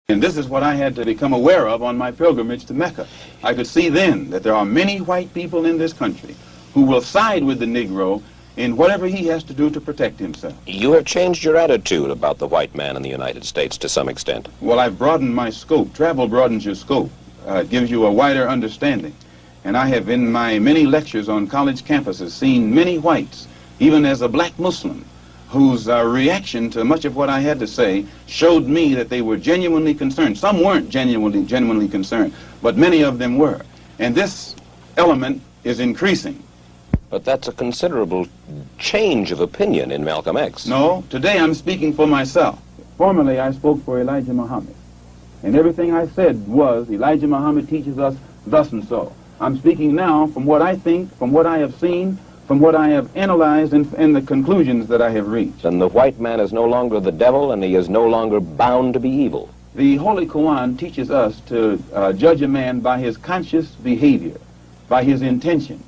And this is what I had to become aware of on my pilgrimage to Mecca. I could see then that there are many white people in this country who will side with the Negro in whatever he has to do to protect himself. You have changed your attitude about the white man in the United States to some extent. Well, I've broadened my scope. Travel broadens your scope. It gives you a wider understanding. And I have, in my many lectures on college campuses, seen many whites, even as a black Muslim, whose reaction to much of what I had to say showed me that they were genuinely concerned. Some weren't genuinely concerned, but many of them were. And this element is increasing. But that's a considerable change of opinion in Malcom X. No, today I'm speaking for myself. Formerly I spoke for Elijah Muhammad. And everything I said was, Elijah Muhammad teaches us thus and so. I'm speaking now from what I think, from what I have seen, from what I have analyzed, and the conclusions that I have reached. And the white man is no longer the devil, and he is no longer bound to be evil. The Holy Quran teaches us to judge a man by his conscious behavior, by his intention.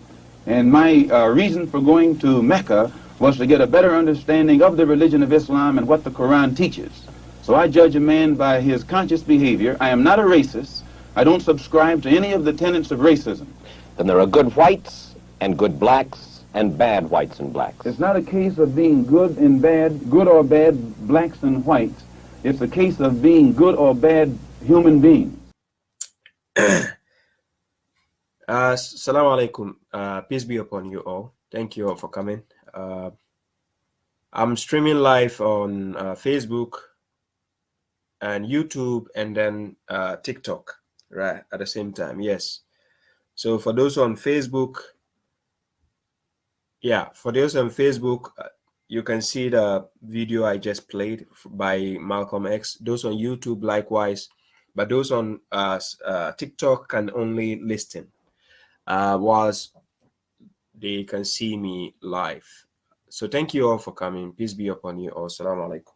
And my reason for going to Mecca was to get a better understanding of the religion of Islam and what the Quran teaches. So I judge a man by his conscious behavior. I am not a racist. I don't subscribe to any of the tenets of racism. Then there are good whites and good blacks and bad whites and blacks. It's not a case of being good and bad, good or bad blacks and whites. It's a case of being good or bad human beings. Assalamu alaikum. Peace be upon you all. Thank you all for coming. I'm streaming live on Facebook and YouTube and then TikTok, right, at the same time. Yes. So for those on Facebook, you can see the video I just played by Malcom X. Those on YouTube likewise, but those on TikTok can only listen whilst they can see me live. So thank you all for coming. Peace be upon you all. Assalamu alaikum.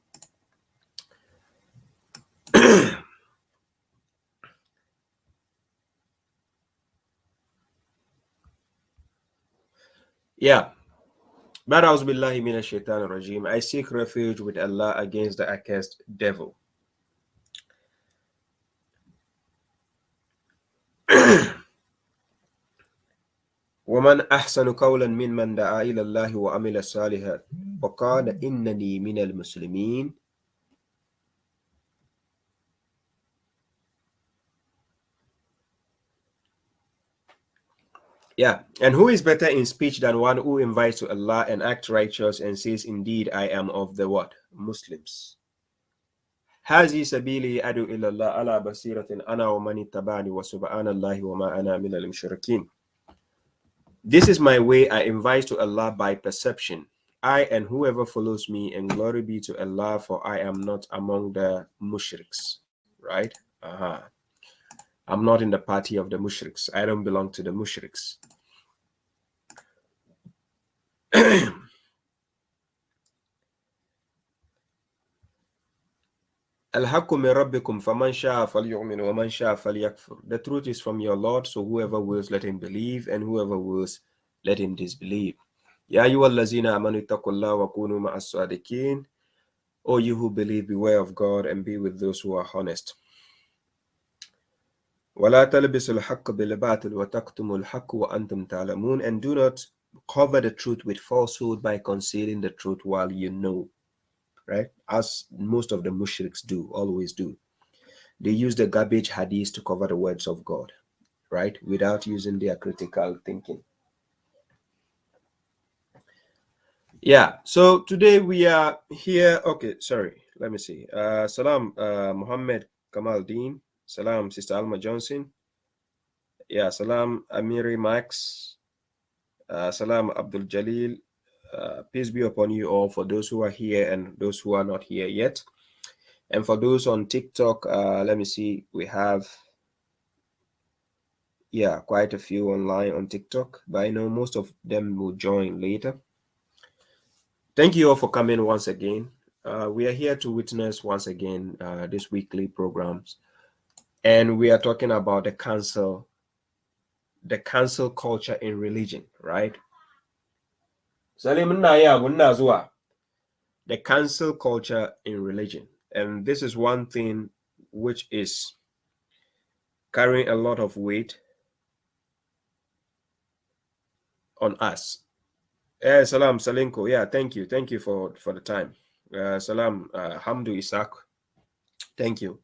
Yeah. I seek refuge with Allah against the accursed devil. ومن أحسن قولا ممن دعا إلى الله وعمل صالحا وقال إنني من المسلمين. Yeah, and who is better in speech than one who invites to Allah and acts righteous and says, indeed, I am of the what? Muslims. هذه سبيلي أدعو إلى الله على بصيرة أنا ومن اتبعني وسبحان الله وما أنا من المشركين. This is my way, I invite to Allah by perception. I and whoever follows me, and glory be to Allah, for I am not among the mushriks. Right? I'm not in the party of the mushriks. I don't belong to the mushriks. الحق من ربكم فمن شاء فليؤمن ومن شاء فليكفر. The truth is from your Lord, so whoever wills, let him believe, and whoever wills, let him disbelieve. يا أيها الذين آمنوا اتقوا الله وكونوا مع الصادقين. O you who believe, beware of God and be with those who are honest. ولا تلبسوا الحق بالباطل وتكتموا الحق وأنتم تعلمون. And do not cover the truth with falsehood by concealing the truth while you know. Right? As most of the mushriks do, always do. They use the garbage hadith to cover the words of God, right? Without using their critical thinking. Yeah, so today we are here. Okay, sorry, let me see. Salam, Muhammad Kamaldeen. Salam, Sister Alma Johnson. Yeah, salam, Amiri Max. Salam, Abdul Jalil. Peace be upon you all, for those who are here and those who are not here yet. And for those on TikTok, let me see, we have, quite a few online on TikTok, but I know most of them will join later. Thank you all for coming once again. We are here to witness once again these weekly programs. And we are talking about the cancel culture in religion, right? The cancel culture in religion. And this is one thing which is carrying a lot of weight on us. Salam Salinko. Yeah, thank you for the time. Salam Hamdu Isaac. Thank you.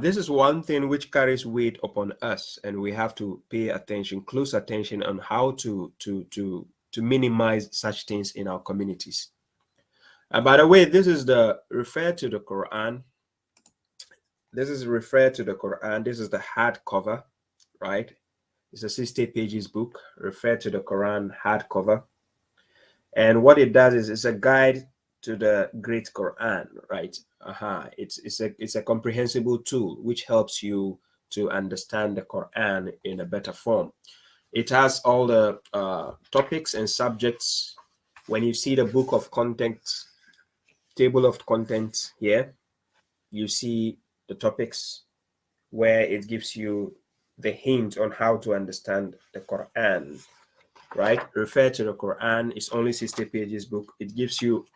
This is one thing which carries weight upon us, and we have to pay attention, close attention, on how to minimize such things in our communities. And by the way, this is the refer to the Quran. This is refer to the Quran. This is the hardcover, right? It's a 60 pages book, refer to the Quran hardcover. And what it does is it's a guide to the great Quran, right? It's a comprehensible tool which helps you to understand the Quran in a better form. It has all the topics and subjects. When you see the book of contents, table of contents here, you see the topics where it gives you the hint on how to understand the Quran, right? Refer to the Quran. It's only 60 pages book. It gives you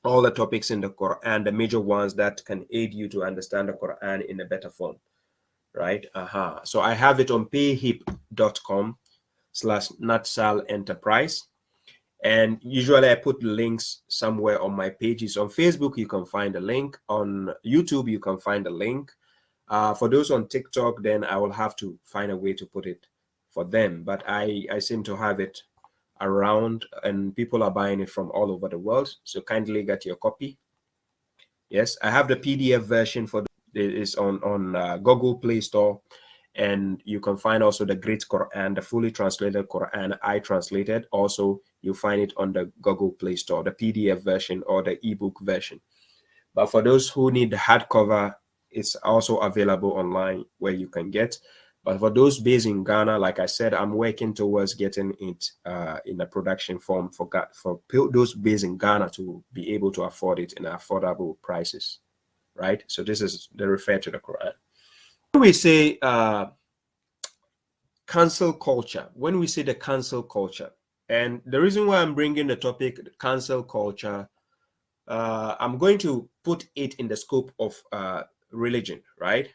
all the topics in the Quran, the major ones that can aid you to understand the Quran in a better form, right? So I have it on payhip.com/Natsal Enterprise. And usually I put links somewhere on my pages. On Facebook, you can find a link. On YouTube, you can find a link. For those on TikTok, then I will have to find a way to put it for them. But I seem to have it around, and people are buying it from all over the world. So kindly get your copy. Yes, I have the PDF version for it's on Google Play Store, and you can find also the Great Quran, the fully translated Quran I translated. Also, you find it on the Google Play Store, the PDF version or the ebook version. But for those who need the hardcover, it's also available online where you can get. But for those based in Ghana, like I said, I'm working towards getting it in a production form for those based in Ghana to be able to afford it in affordable prices, right? So this is the refer to the Quran. When we say cancel culture, when we say the cancel culture, and the reason why I'm bringing the topic cancel culture, I'm going to put it in the scope of religion, right?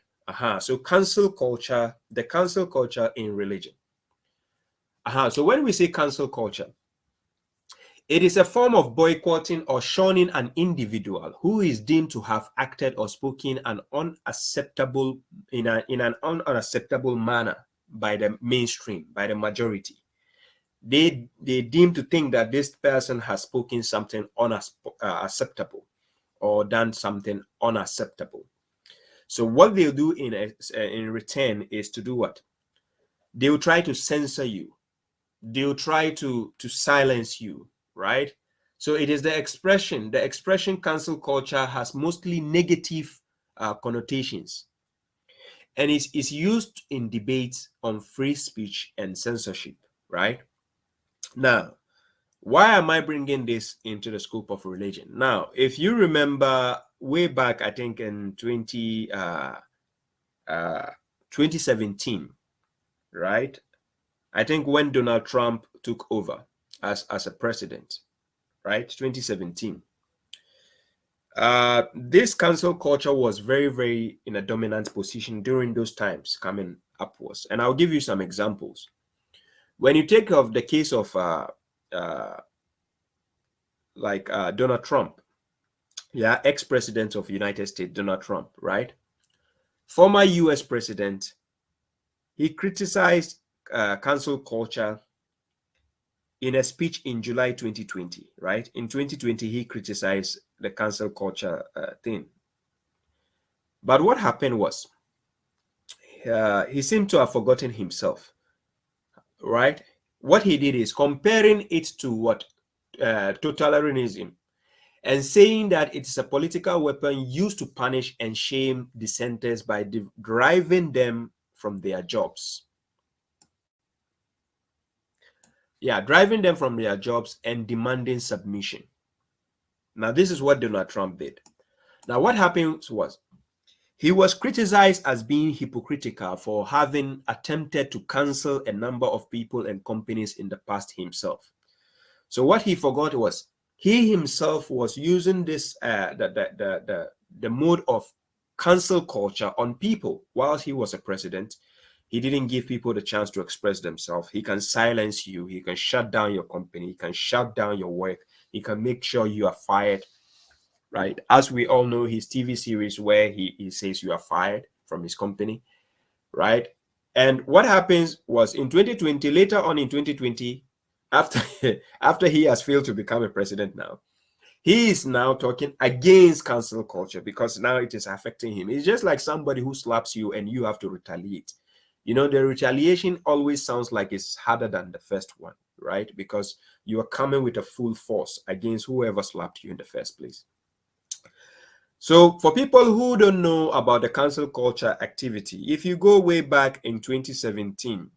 So cancel culture, the cancel culture in religion. So when we say cancel culture, it is a form of boycotting or shunning an individual who is deemed to have acted or spoken in an unacceptable manner by the mainstream, by the majority. They deem to think that this person has spoken something unacceptable or done something unacceptable. So what they'll do in return is to do what? They will try to censor you. They'll try to silence you, right? So it is the expression cancel culture has mostly negative connotations, and is used in debates on free speech and censorship, right? Now, why am I bringing this into the scope of religion? Now, if you remember way back, I think in 2017, right? I think when Donald Trump took over as a president, right? 2017. This cancel culture was very, very in a dominant position during those times coming upwards. And I'll give you some examples. When you take of the case of Donald Trump, yeah, ex-president of the United States, Donald Trump, right? Former US president, he criticized cancel culture in a speech in July 2020, right? In 2020, he criticized the cancel culture thing. But what happened was, he seemed to have forgotten himself, right? What he did is comparing it to what? Totalitarianism, and saying that it is a political weapon used to punish and shame dissenters by driving them from their jobs. Yeah, driving them from their jobs and demanding submission. Now, this is what Donald Trump did. Now, what happened was he was criticized as being hypocritical for having attempted to cancel a number of people and companies in the past himself. So what he forgot was he himself was using this the mode of cancel culture on people. Whilst he was a president, he didn't give people the chance to express themselves. He can silence you. He can shut down your company. He can shut down your work. He can make sure you are fired, right? As we all know, his TV series where he says you are fired from his company, right? And what happens was in 2020, later on in 2020, after he has failed to become a president now, he is now talking against cancel culture because now it is affecting him. It's just like somebody who slaps you and you have to retaliate. You know, the retaliation always sounds like it's harder than the first one, right? Because you are coming with a full force against whoever slapped you in the first place. So for people who don't know about the cancel culture activity, if you go way back in 2017,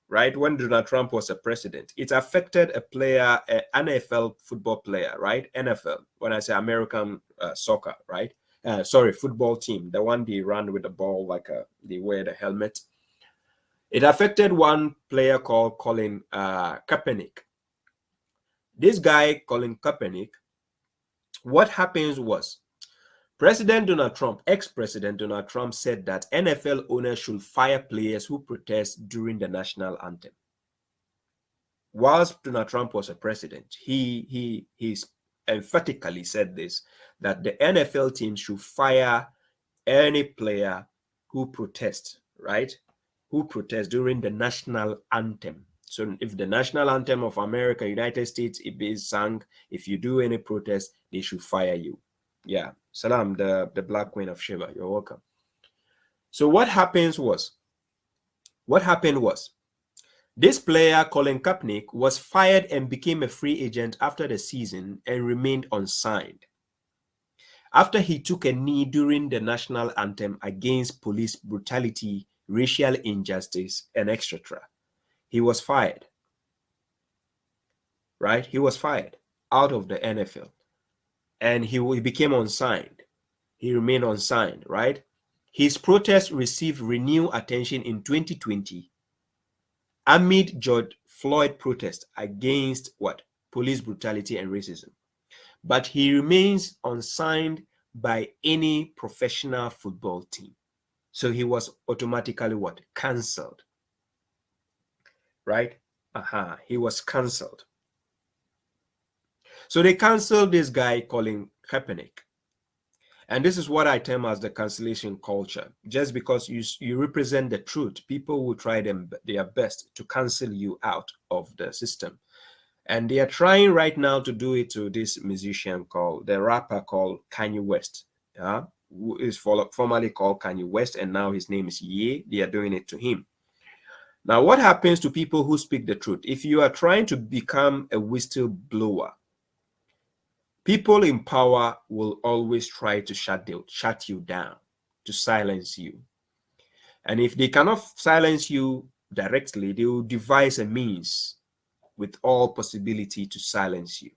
right, when Donald Trump was a president, it affected a player, an NFL football player, right? NFL, when I say American soccer, right? Sorry, football team, the one they run with the ball like they wear the helmet. It affected one player called Colin Kaepernick. This guy, Colin Kaepernick, what happens was, President Donald Trump, ex-President Donald Trump said that NFL owners should fire players who protest during the national anthem. Whilst Donald Trump was a president, he emphatically said this, that the NFL team should fire any player who protests, right? Who protests during the national anthem. So if the national anthem of America, United States, is sung, if you do any protest, they should fire you. Yeah, Salam, the Black Queen of Sheba, you're welcome. So what happened was, this player, Colin Kaepernick, was fired and became a free agent after the season and remained unsigned. After he took a knee during the national anthem against police brutality, racial injustice, and etc., he was fired, right? He was fired out of the NFL. And he became unsigned. He remained unsigned, right? His protest received renewed attention in 2020 amid George Floyd protest against what? Police brutality and racism. But he remains unsigned by any professional football team. So he was automatically what? Cancelled, right? He was cancelled. So they canceled this guy Colin Kaepernick. And this is what I term as the cancellation culture. Just because you represent the truth, people will try their best to cancel you out of the system. And they are trying right now to do it to this musician called, the rapper called Kanye West, who is formerly called Kanye West, and now his name is Ye. They are doing it to him. Now, what happens to people who speak the truth? If you are trying to become a whistleblower, people in power will always try to shut you down, to silence you. And if they cannot silence you directly, they will devise a means with all possibility to silence you.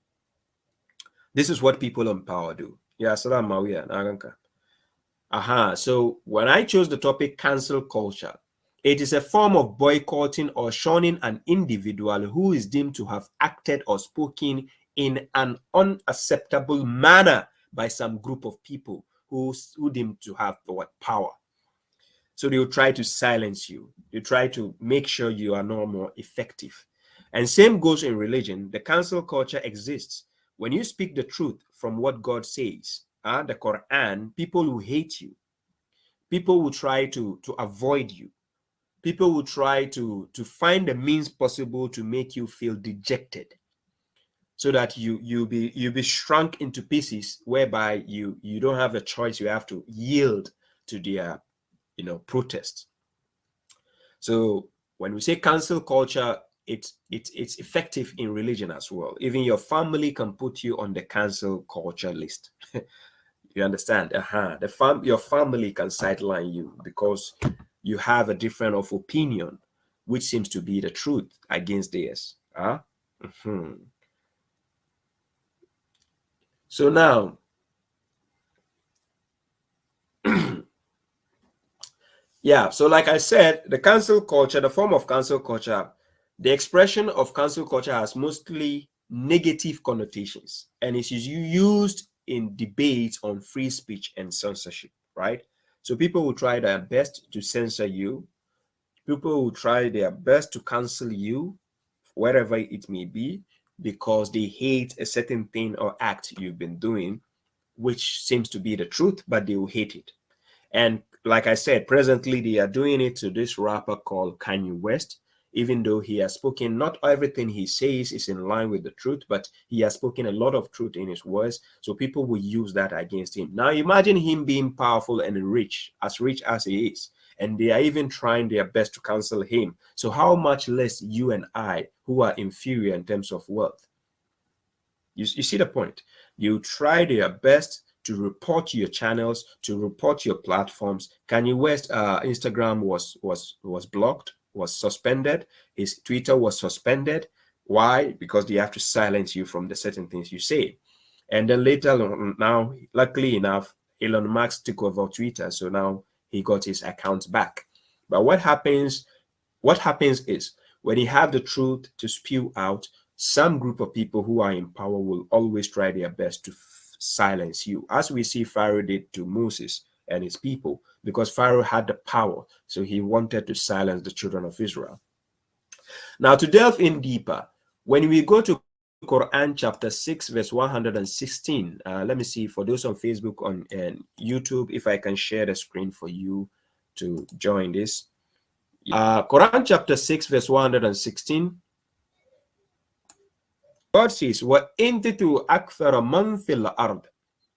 This is what people in power do. Yeah, salam mawiya, naganka. So when I chose the topic cancel culture, it is a form of boycotting or shunning an individual who is deemed to have acted or spoken in an unacceptable manner by some group of people who deem to have what? Power. So they will try to silence you. They try to make sure you are no more effective. And same goes in religion. The cancel culture exists. When you speak the truth from what God says, the Quran, people will hate you. People will try to avoid you. People will try to find the means possible to make you feel dejected, so that you'll be shrunk into pieces, whereby you don't have a choice. You have to yield to their protest. So when we say cancel culture, it's effective in religion as well. Even your family can put you on the cancel culture list. You understand? Your family can sideline you because you have a different of opinion, which seems to be the truth against theirs. So now, yeah, so like I said, the cancel culture, the form of cancel culture, the expression of cancel culture has mostly negative connotations, and it is used in debates on free speech and censorship, right? So people will try their best to censor you. People will try their best to cancel you, wherever it may be, because they hate a certain thing or act you've been doing, which seems to be the truth, but they will hate it. And like I said, presently they are doing it to this rapper called Kanye West. Even though he has spoken, not everything he says is in line with the truth, but he has spoken a lot of truth in his words. So people will use that against him. Now imagine him being powerful and rich as he is, and they are even trying their best to cancel him. So how much less you and I, who are inferior in terms of wealth? You see the point? You try their best to report your channels, to report your platforms. Kanye West Instagram was blocked, was suspended. His Twitter was suspended. Why? Because they have to silence you from the certain things you say. And then later on, now, luckily enough, Elon Musk took over Twitter, so now he got his account back. But what happens is, when you have the truth to spew out, some group of people who are in power will always try their best to silence you, as we see Pharaoh did to Moses and his people, because Pharaoh had the power, so he wanted to silence the children of Israel. Now, to delve in deeper, when we go to Quran chapter 6 verse 116, let me see, for those on Facebook and YouTube, if I can share the screen for you to join this. Quran chapter 6 verse 116, God says, وَإِن تُطِعْ أَكْثَرَ مَنْ فِي الْأَرْضِ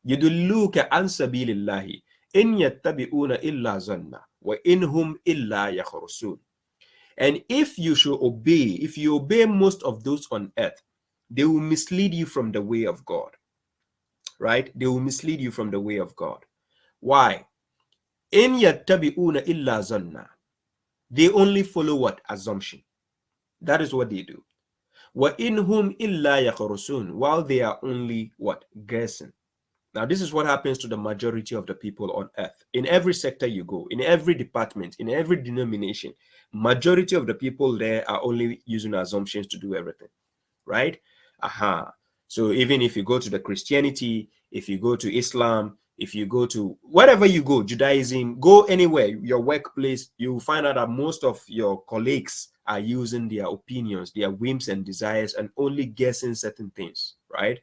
يُضِلُّوكَ عَنْ سَبِيلِ اللَّهِ إِنْ يَتَّبِعُونَ إِلَّا ظَنًّا وَإِنْ هُمْ إِلَّا يَخْرُصُونَ. And if you obey most of those on earth, they will mislead you from the way of God, right? They will mislead you from the way of God. Why? إِنْ يَتَّبِعُونَ إِلَّا ظَنًّا. They only follow what? Assumption. That is what they do. وَإِنْهُمْ إِلَّا يَخْرُصُونَ. While they are only what? Guessing. Now, this is what happens to the majority of the people on earth. In every sector you go, in every department, in every denomination, majority of the people there are only using assumptions to do everything, right? So even if you go to the Christianity, if you go to Islam, if you go to wherever you go, Judaism, go anywhere, your workplace, you will find out that most of your colleagues are using their opinions, their whims and desires, and only guessing certain things, right?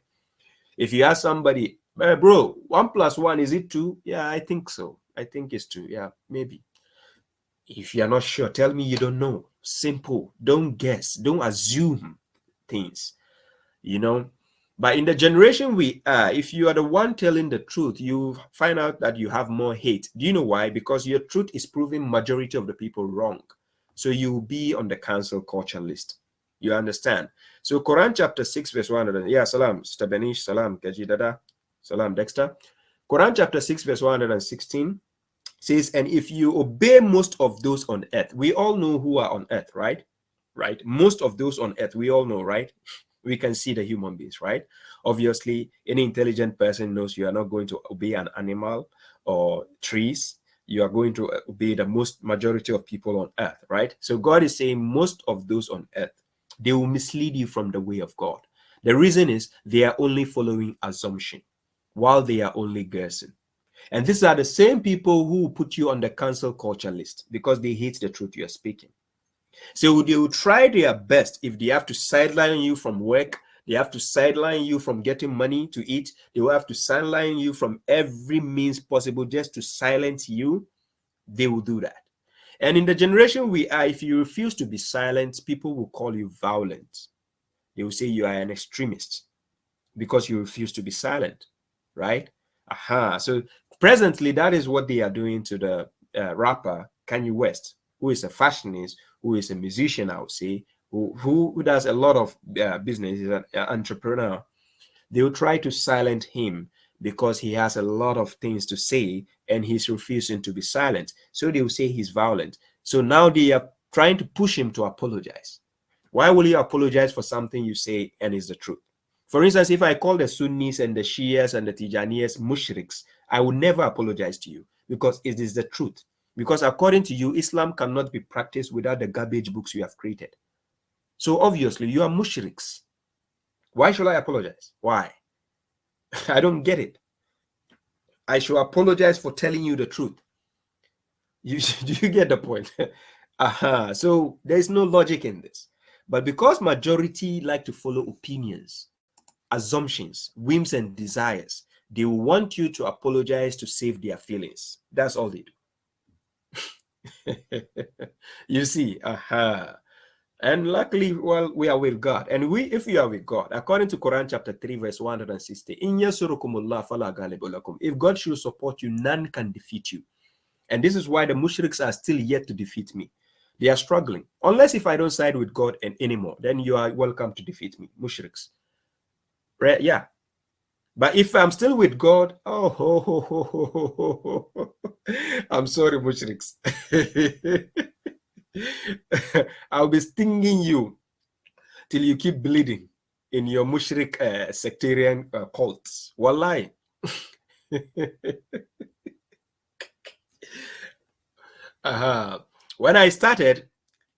If you ask somebody, bro, 1 + 1, is it 2? Yeah, I think so. I think it's 2. Yeah, maybe. If you're not sure, tell me you don't know. Simple. Don't guess. Don't assume things, you know. But in the generation we are, if you are the one telling the truth, you find out that you have more hate. Do you know why? Because your truth is proving majority of the people wrong. So you will be on the cancel culture list. You understand? So Quran chapter 6 verse 100. Yeah, salam, Sister Benish, salam, Kaji Dada, salam, Dexter. Quran chapter 6 verse 116 says, and if you obey most of those on earth, we all know who are on earth, right? Right? Most of those on earth, we all know, right? We can see the human beings, right? Obviously, any intelligent person knows you are not going to obey an animal or trees. You are going to obey the majority of people on earth, right? So God is saying most of those on earth, they will mislead you from the way of God. The reason is they are only following assumption while they are only guessing. And these are the same people who put you on the cancel culture list because they hate the truth you are speaking. So they will try their best. If they have to sideline you from work, they have to sideline you from getting money to eat, they will have to sideline you from every means possible just to silence you. They will do that. And in the generation we are, if you refuse to be silent, people will call you violent. They will say you are an extremist because you refuse to be silent, right? So presently, that is what they are doing to the rapper Kanye West, who is a fashionist, who is a musician, I would say, who does a lot of business, is an entrepreneur. They will try to silence him because he has a lot of things to say and he's refusing to be silent. So they will say he's violent. So now they are trying to push him to apologize. Why will you apologize for something you say and is the truth? For instance, if I call the Sunnis and the Shias and the Tijaniyas mushriks, I will never apologize to you because it is the truth. Because according to you, Islam cannot be practiced without the garbage books you have created. So obviously, you are mushriks. Why should I apologize? Why? I don't get it. I should apologize for telling you the truth. Do you get the point? So there's no logic in this. But because majority like to follow opinions, assumptions, whims, and desires, they want you to apologize to save their feelings. That's all they do. You see, and luckily, well, we are with God. And if we are with God, according to Quran chapter 3, verse 160, if God should support you, none can defeat you. And this is why the mushriks are still yet to defeat me. They are struggling. Unless if I don't side with God anymore, then you are welcome to defeat me, mushriks. Right? Yeah. But if I'm still with God, I'm sorry, mushriks. I'll be stinging you till you keep bleeding in your mushrik sectarian cults. Wallahi. When I started,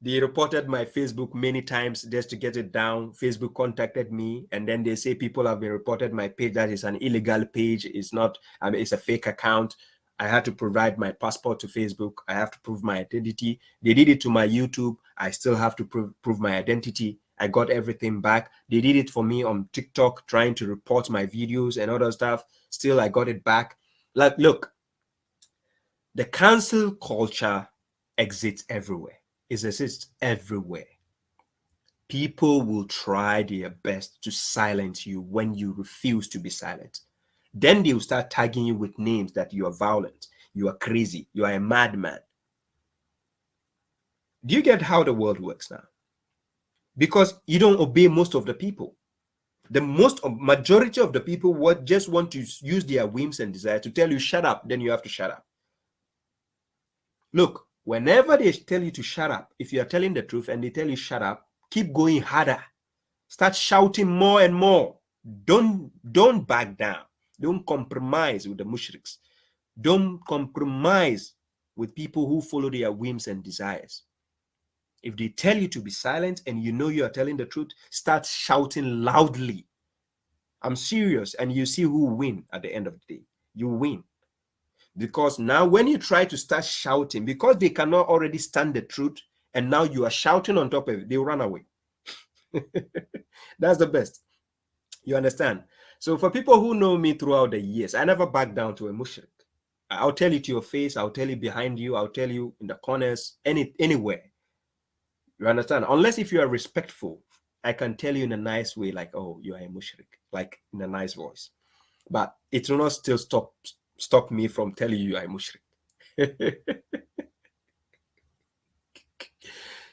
they reported my Facebook many times just to get it down. Facebook contacted me, and then they say people have been reported my page that is an illegal page. It's not, it's a fake account. I had to provide my passport to Facebook. I have to prove my identity. They did it to my YouTube. I still have to prove my identity. I got everything back. They did it for me on TikTok, trying to report my videos and other stuff. Still, I got it back. Like, look, the cancel culture exists everywhere. It exists everywhere. People will try their best to silence you when you refuse to be silent. Then they will start tagging you with names that you are violent, you are crazy, you are a madman. Do you get how the world works now? Because you don't obey most of the people. The majority of the people just want to use their whims and desire to tell you, shut up, then you have to shut up. Look, whenever they tell you to shut up, if you are telling the truth and they tell you shut up, keep going harder. Start shouting more and more. Don't back down. Don't compromise with the mushriks. Don't compromise with people who follow their whims and desires. If they tell you to be silent and you know you are telling the truth, start shouting loudly. I'm serious, and you see who win at the end of the day. You win. Because now when you try to start shouting, because they cannot already stand the truth, and now you are shouting on top of it, they run away. That's the best. You understand? So for people who know me throughout the years, I never back down to a mushrik. I'll tell you to your face, I'll tell you behind you, I'll tell you in the corners, anywhere. You understand? Unless if you are respectful, I can tell you in a nice way, like, oh, you are a mushrik, like in a nice voice. But it will not still stop me from telling you I'm mushrik.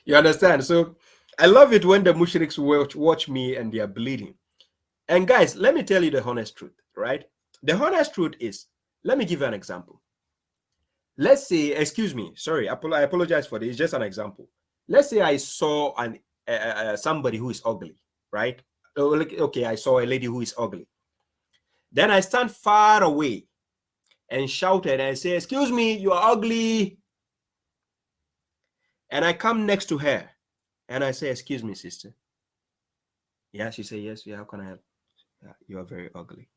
You understand? So I love it when the mushriks watch me and they are bleeding. And guys, let me tell you the honest truth, right? The honest truth is, let me give you an example. Let's say, excuse me, sorry, I apologize for this. It's just an example. Let's say I saw somebody who is ugly, right? Okay, I saw a lady who is ugly. Then I stand far away and shouted and say, excuse me, you are ugly. And I come next to her and I say, excuse me, sister. Yeah, she said, yes, yeah, how can I help? Yeah, you are very ugly.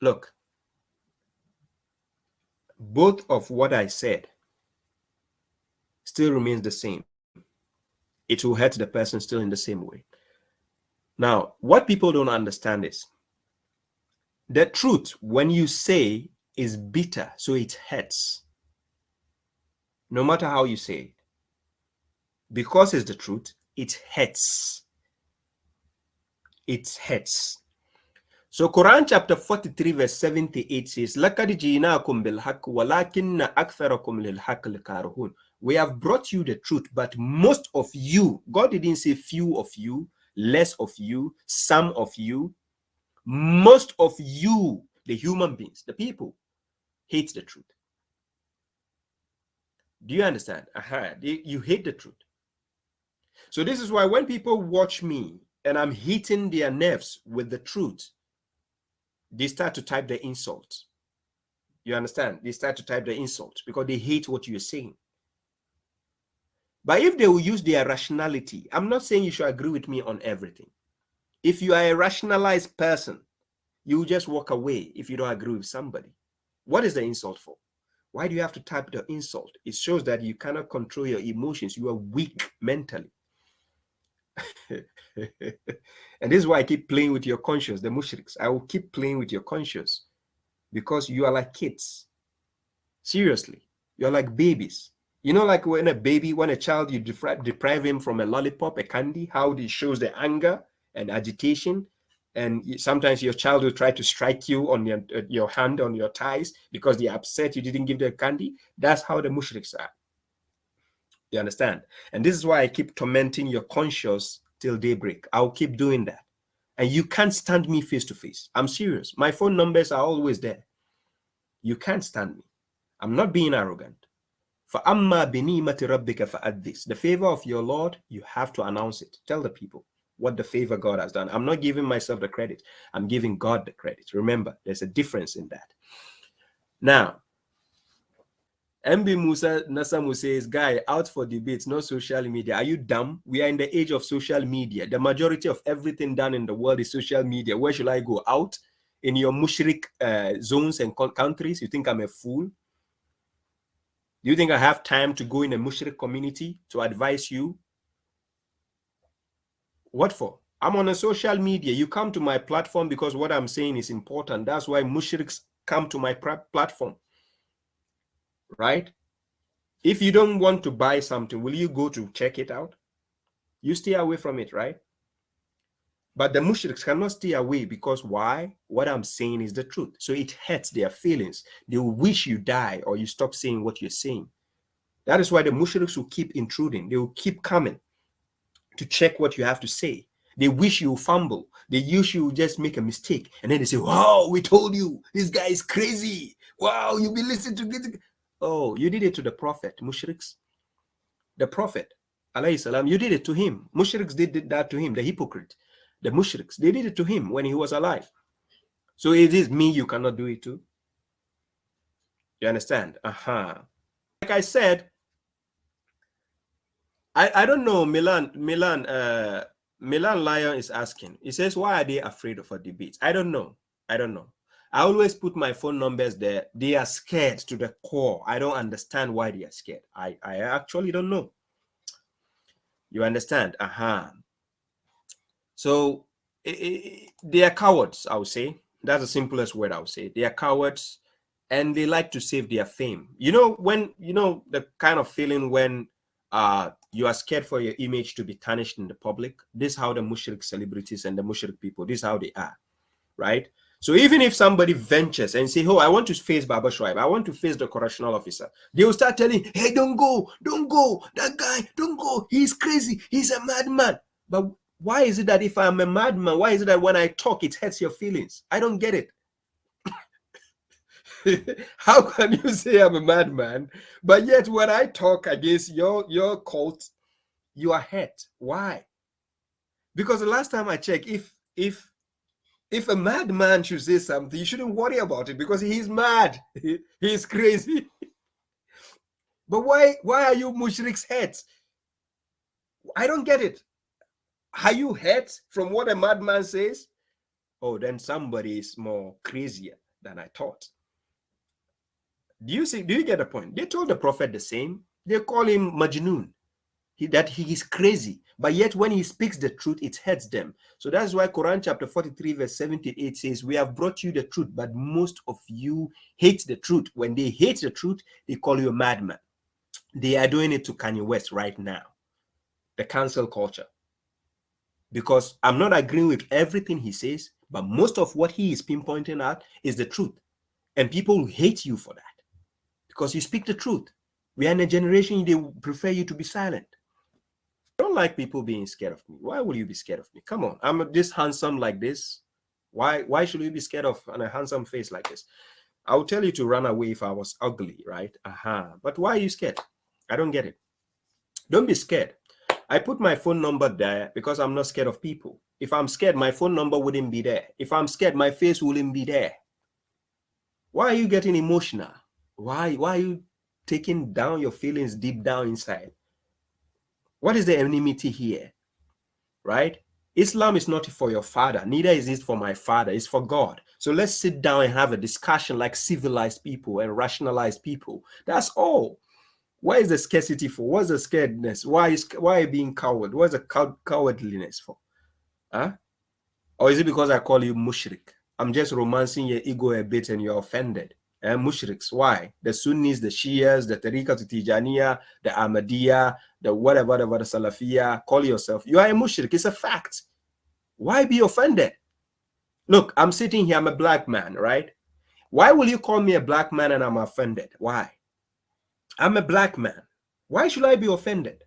Look, both of what I said still remains the same. It will hurt the person still in the same way. Now, what people don't understand is the truth, when you say, is bitter, so it hurts. No matter how you say it. Because it's the truth, it hurts. It hurts. So Quran chapter 43 verse 78 says, لَقَدْ جِئْنَاكُمْ بِالْحَقِّ وَلَكِنَّ أَكْثَرَكُمْ لِلْحَقِّ لَكَارِهُونَ. We have brought you the truth, but most of you, God didn't say few of you, less of you, some of you, most of you, the human beings, the people, hate the truth. Do you understand? You hate the truth. So this is why when people watch me and I'm hitting their nerves with the truth, they start to type the insults. You understand? They start to type the insults because they hate what you're saying. But if they will use their rationality, I'm not saying you should agree with me on everything. If you are a rationalized person, You just walk away if you don't agree with somebody. What is the insult for? Why do you have to type the insult? It shows that you cannot control your emotions. You are weak mentally. And this is why I keep playing with your conscience, the mushriks. I will keep playing with your conscience because you are like kids. Seriously, you're like babies. You know, like when a child, you deprive him from a lollipop, a candy, how it shows the anger and agitation. And sometimes your child will try to strike you on your hand, on your thighs, because they're upset you didn't give them candy. That's how the mushriks are. You understand? And this is why I keep tormenting your conscience till daybreak. I'll keep doing that. And you can't stand me face to face. I'm serious. My phone numbers are always there. You can't stand me. I'm not being arrogant. فَأَمَّا بِنِيمَةِ رَبِّكَ فَأَدِّسْ. The favor of your Lord, you have to announce it. Tell the people what the favor God has done. I'm not giving myself the credit. I'm giving God the credit. Remember, there's a difference in that. Now, MB Musa Nasamu says, guy, out for debates, not social media. Are you dumb? We are in the age of social media. The majority of everything done in the world is social media. Where should I go? Out in your mushrik zones and countries? You think I'm a fool? Do you think I have time to go in a mushrik community to advise you? What for? I'm on a social media. You come to my platform because what I'm saying is important. That's why mushriks come to my platform. Right? If you don't want to buy something, will you go to check it out? You stay away from it, right? But the mushriks cannot stay away because why? What I'm saying is the truth. So it hurts their feelings. They will wish you die or you stop saying what you're saying. That is why the mushriks will keep intruding. They will keep coming to check what you have to say. They wish you fumble. They wish you just make a mistake. And then they say, wow, we told you, this guy is crazy. Wow, you'll be listening to this. Oh, you did it to the prophet, mushriks. The prophet, alayhi salam, you did it to him. Mushriks did that to him, the hypocrite. The mushriks, they did it to him when he was alive. So it is me you cannot do it to. You understand? Like I said, I don't know. Milan Lion is asking. He says, why are they afraid of a debate? I don't know. I always put my phone numbers there. They are scared to the core. I don't understand why they are scared. I actually don't know. You understand? So they are cowards, I would say. That's the simplest word I would say. They are cowards and they like to save their fame. You know, the kind of feeling when you are scared for your image to be tarnished in the public. This is how the mushrik celebrities and the mushrik people, this is how they are, right? So even if somebody ventures and say, oh, I want to face babashuaib, I want to face the correctional officer, they will start telling, hey, don't go, that guy, don't go, he's crazy, he's a madman. But why is it that if I'm a madman, why is it that when I talk, it hurts your feelings? I don't get it. How can you say I'm a madman, but yet when I talk against your cult, you are hurt? Why? Because the last time I checked, if a madman should say something, you shouldn't worry about it because he's mad. He's crazy. But why are you mushriks hurt? I don't get it. Are you hurt from what a madman says? Oh, then somebody is more crazier than I thought. Do you get the point? They told the prophet the same. They call him Majnun. That he is crazy. But yet when he speaks the truth, it hurts them. So that's why Quran chapter 43 verse 78 says, we have brought you the truth, but most of you hate the truth. When they hate the truth, they call you a madman. They are doing it to Kanye West right now. The cancel culture. Because I'm not agreeing with everything he says, but most of what he is pinpointing out is the truth. And people will hate you for that. Because you speak the truth. We are in a generation, they prefer you to be silent. I don't like people being scared of me. Why will you be scared of me? Come on, I'm this handsome like this. Why should you be scared of a handsome face like this? I would tell you to run away if I was ugly, right? But why are you scared? I don't get it. Don't be scared. I put my phone number there because I'm not scared of people. If I'm scared, my phone number wouldn't be there. If I'm scared, my face wouldn't be there. Why are you getting emotional? Why are you taking down your feelings deep down inside? What is the enmity here? Right? Islam is not for your father, neither is it for my father, it's for God. So let's sit down and have a discussion like civilized people and rationalized people. That's all. Why is the scarcity for? What's the scaredness? Why are you being coward? What's the cowardliness for? Huh? Or is it because I call you mushrik? I'm just romancing your ego a bit and you're offended. Mushriks, why? The Sunnis, the Shias, the Tariqa to Tijaniya, the Ahmadiyya, the whatever, the Salafiyya, call yourself. You are a mushrik. It's a fact. Why be offended? Look, I'm sitting here. I'm a black man, right? Why will you call me a black man and I'm offended? Why? I'm a black man. Why should I be offended?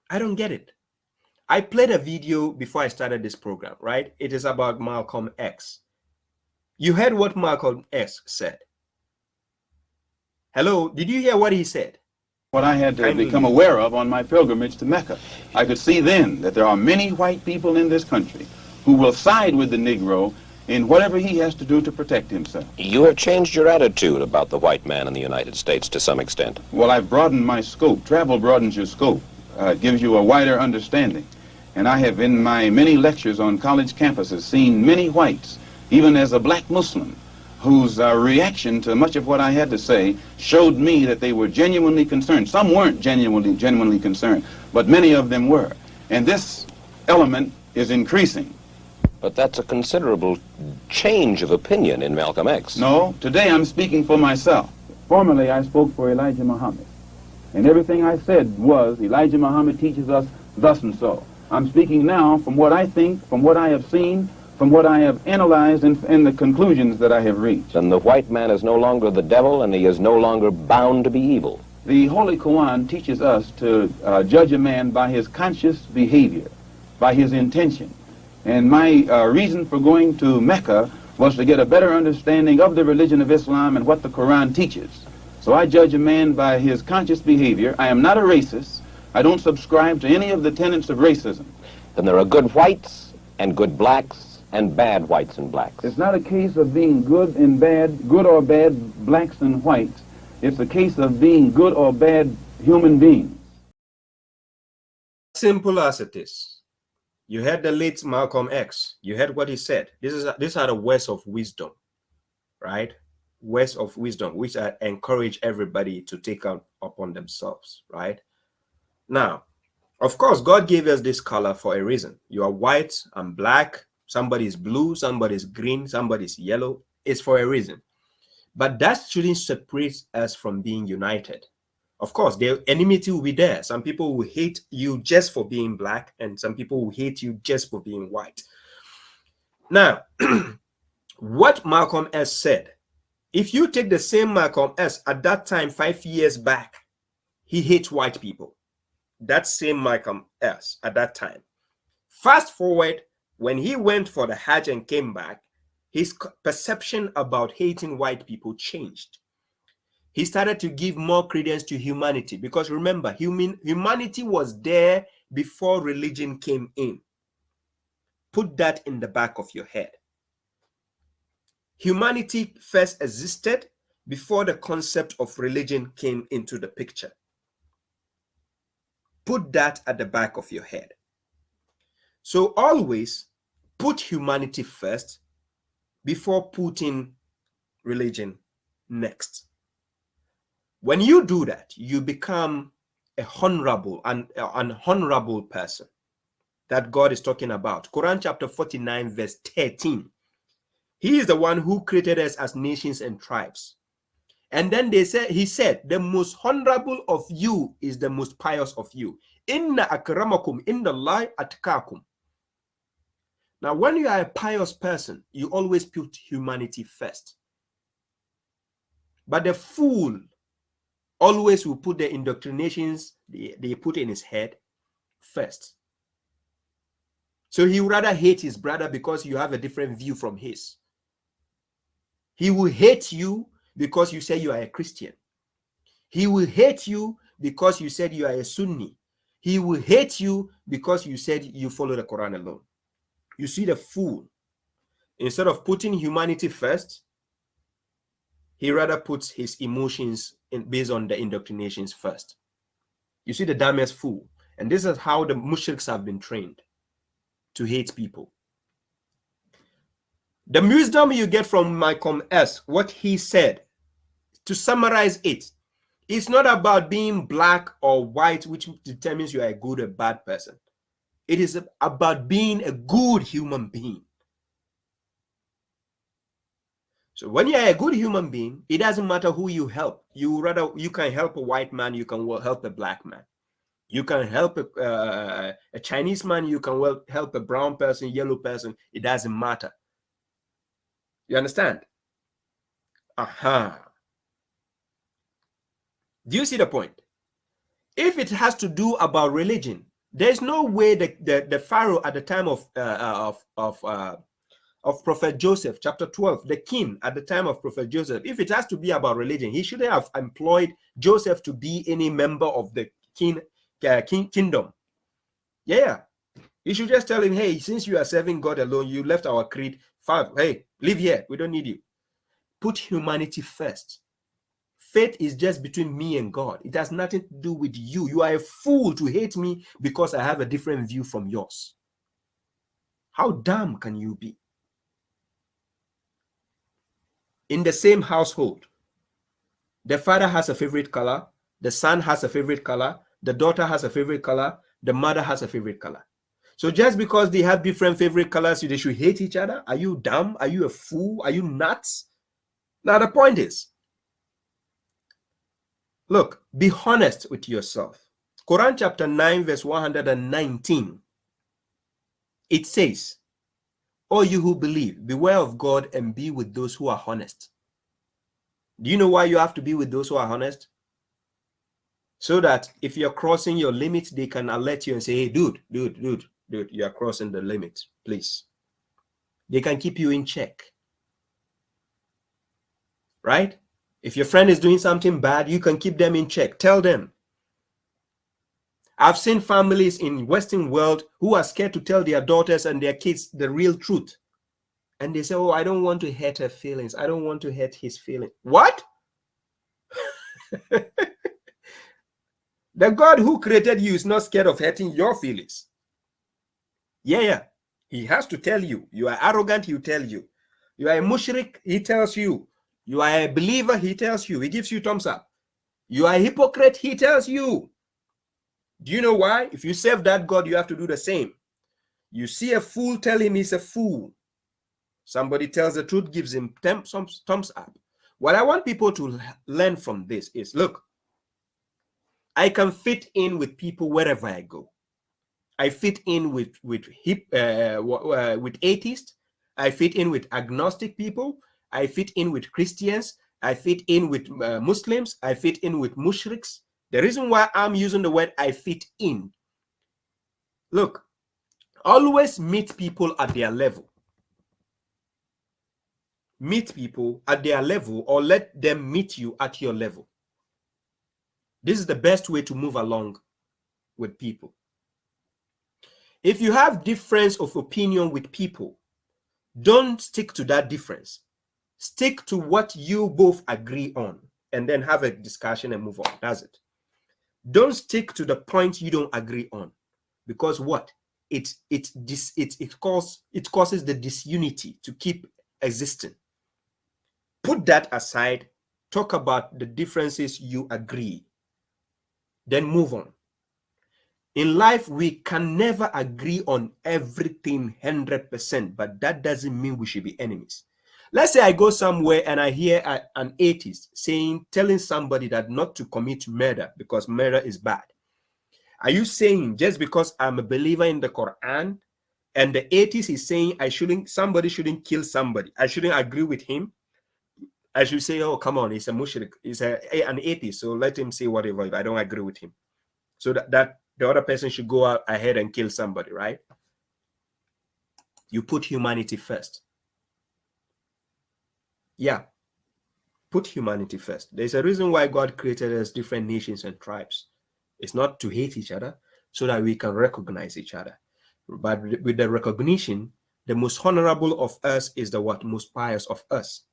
I don't get it. I played a video before I started this program, right? It is about Malcom X. You heard what Malcom X said. Hello, did you hear what he said? What I had to become aware of on my pilgrimage to Mecca. I could see then that there are many white people in this country who will side with the Negro in whatever he has to do to protect himself. You have changed your attitude about the white man in the United States to some extent. Well, I've broadened my scope. Travel broadens your scope. Gives you a wider understanding. And I have in my many lectures on college campuses seen many whites, even as a black Muslim, whose reaction to much of what I had to say showed me that they were genuinely concerned. Some weren't genuinely concerned, but many of them were. And this element is increasing. But that's a considerable change of opinion in Malcom X. No, today I'm speaking for myself. Formerly I spoke for Elijah Muhammad. And everything I said was, Elijah Muhammad teaches us thus and so. I'm speaking now from what I think, from what I have seen, from what I have analyzed, and the conclusions that I have reached. And the white man is no longer the devil, and he is no longer bound to be evil. The Holy Quran teaches us to judge a man by his conscious behavior, by his intention. And my reason for going to Mecca was to get a better understanding of the religion of Islam and what the Quran teaches. So I judge a man by his conscious behavior. I am not a racist. I don't subscribe to any of the tenets of racism. Then there are good whites and good blacks and bad whites and blacks. It's not a case of being good and bad, good or bad blacks and whites. It's a case of being good or bad human beings. Simple as it is. You heard the late Malcom X. You heard what he said. These are the words of wisdom, right? Words of wisdom, which I encourage everybody to take up upon themselves, right? Now, of course, God gave us this color for a reason. You are white, I'm black, somebody is blue, somebody is green, somebody is yellow. It's for a reason. But that shouldn't separate us from being united. Of course, the enmity will be there. Some people will hate you just for being black, and some people will hate you just for being white. Now, what Malcom S said, if you take the same Malcom S at that time, 5 years back, he hates white people. That same Malcom S at that time. Fast forward, when he went for the Hajj and came back, his perception about hating white people changed. He started to give more credence to humanity, because remember, humanity was there before religion came in. Put that in the back of your head. Humanity first existed before the concept of religion came into the picture. Put that at the back of your head. So always put humanity first before putting religion next. When you do that, you become an honorable person that God is talking about. Quran chapter 49 verse 13. He is the one who created us as nations and tribes. And then he said, the most honorable of you is the most pious of you. Inna akramakum indallahi atqakum. Now, when you are a pious person, you always put humanity first. But the fool always will put the indoctrinations they put in his head first. So he would rather hate his brother because you have a different view from his. He will hate you because you say you are a Christian. He will hate you because you said you are a Sunni. He will hate you because you said you follow the Quran alone. You see the fool. Instead of putting humanity first, he rather puts his emotions based on the indoctrinations first. You see the dumbest fool. And this is how the mushriks have been trained to hate people. The wisdom you get from Malcom X, what he said, to summarize it, it's not about being black or white, which determines you are a good or bad person. It is about being a good human being. So when you are a good human being, it doesn't matter who you help. You can help a white man, you can help a black man. You can help a Chinese man, you can help a brown person, yellow person. It doesn't matter. You understand? Aha. Do you see the point? If it has to do about religion, there's no way the Pharaoh at the time of Prophet Joseph, chapter 12, the king at the time of Prophet Joseph, if it has to be about religion, he shouldn't have employed Joseph to be any member of the kingdom. Yeah. You should just tell him, hey, since you are serving God alone, you left our creed, hey, live here. We don't need you. Put humanity first. Faith is just between me and God. It has nothing to do with you. You are a fool to hate me because I have a different view from yours. How dumb can you be? In the same household, the father has a favorite color, the son has a favorite color, the daughter has a favorite color, the mother has a favorite color. So just because they have different favorite colors, they should hate each other? Are you dumb? Are you a fool? Are you nuts? Now the point is, look, be honest with yourself. Quran chapter 9 verse 119, it says, "O you who believe, beware of God and be with those who are honest." Do you know why you have to be with those who are honest? So that if you're crossing your limit, they can alert you and say, hey, dude, you are crossing the limit, please. They can keep you in check. Right? If your friend is doing something bad, you can keep them in check. Tell them. I've seen families in Western world who are scared to tell their daughters and their kids the real truth. And they say, oh, I don't want to hurt her feelings. I don't want to hurt his feelings. What? The God who created you is not scared of hurting your feelings. Yeah. He has to tell you. You are arrogant, he'll tell you. You are a mushrik, he tells you. You are a believer, he tells you. He gives you thumbs up. You are a hypocrite, he tells you. Do you know why? If you serve that God, you have to do the same. You see a fool, tell him he's a fool. Somebody tells the truth, gives him thumbs up. What I want people to learn from this is, look, I can fit in with people wherever I go. I fit in with atheists. I fit in with agnostic people. I fit in with Christians. I fit in with Muslims. I fit in with mushriks. The reason why I'm using the word I fit in, look, always meet people at their level. Meet people at their level, or let them meet you at your level. This is the best way to move along with people. If you have difference of opinion with people, don't stick to that difference. Stick to what you both agree on, and then have a discussion and move on. That's it. Don't stick to the point you don't agree on, because what? It causes the disunity to keep existing. Put that aside. Talk about the differences you agree. Then move on. In life, we can never agree on everything 100%, but that doesn't mean we should be enemies. Let's say I go somewhere and I hear an atheist telling somebody that not to commit murder because murder is bad. Are you saying just because I'm a believer in the Quran and the atheist is saying somebody shouldn't kill somebody, I shouldn't agree with him? I should say, oh, come on, he's a mushrik, he's an atheist, so let him say whatever if I don't agree with him. So that the other person should go out ahead and kill somebody, right? You put humanity first. Yeah, put humanity first. There's a reason why God created us different nations and tribes. It's not to hate each other, so that we can recognize each other. But with the recognition, the most honorable of us is the most pious of us.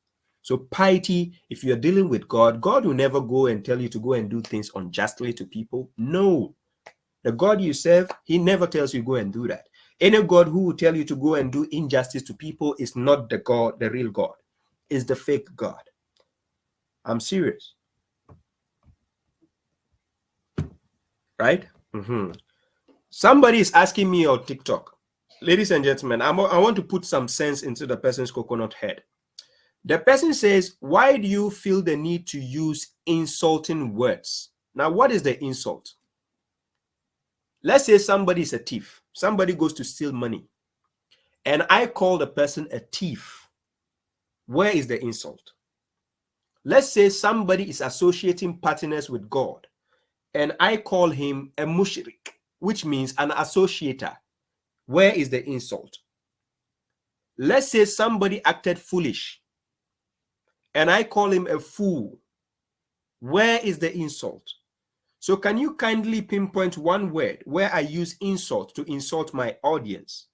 So piety, if you're dealing with God, God will never go and tell you to go and do things unjustly to people. No. The God you serve, he never tells you go and do that. Any God who will tell you to go and do injustice to people is not the God, the real God. It's the fake God. I'm serious. Right? Somebody is asking me on TikTok. Ladies and gentlemen, I want to put some sense into the person's coconut head. The person says, why do you feel the need to use insulting words? Now, what is the insult? Let's say somebody is a thief. Somebody goes to steal money. And I call the person a thief. Where is the insult? Let's say somebody is associating partners with God. And I call him a mushrik, which means an associator. Where is the insult? Let's say somebody acted foolish. And I call him a fool. Where is the insult? So can you kindly pinpoint one word where I use insult to insult my audience?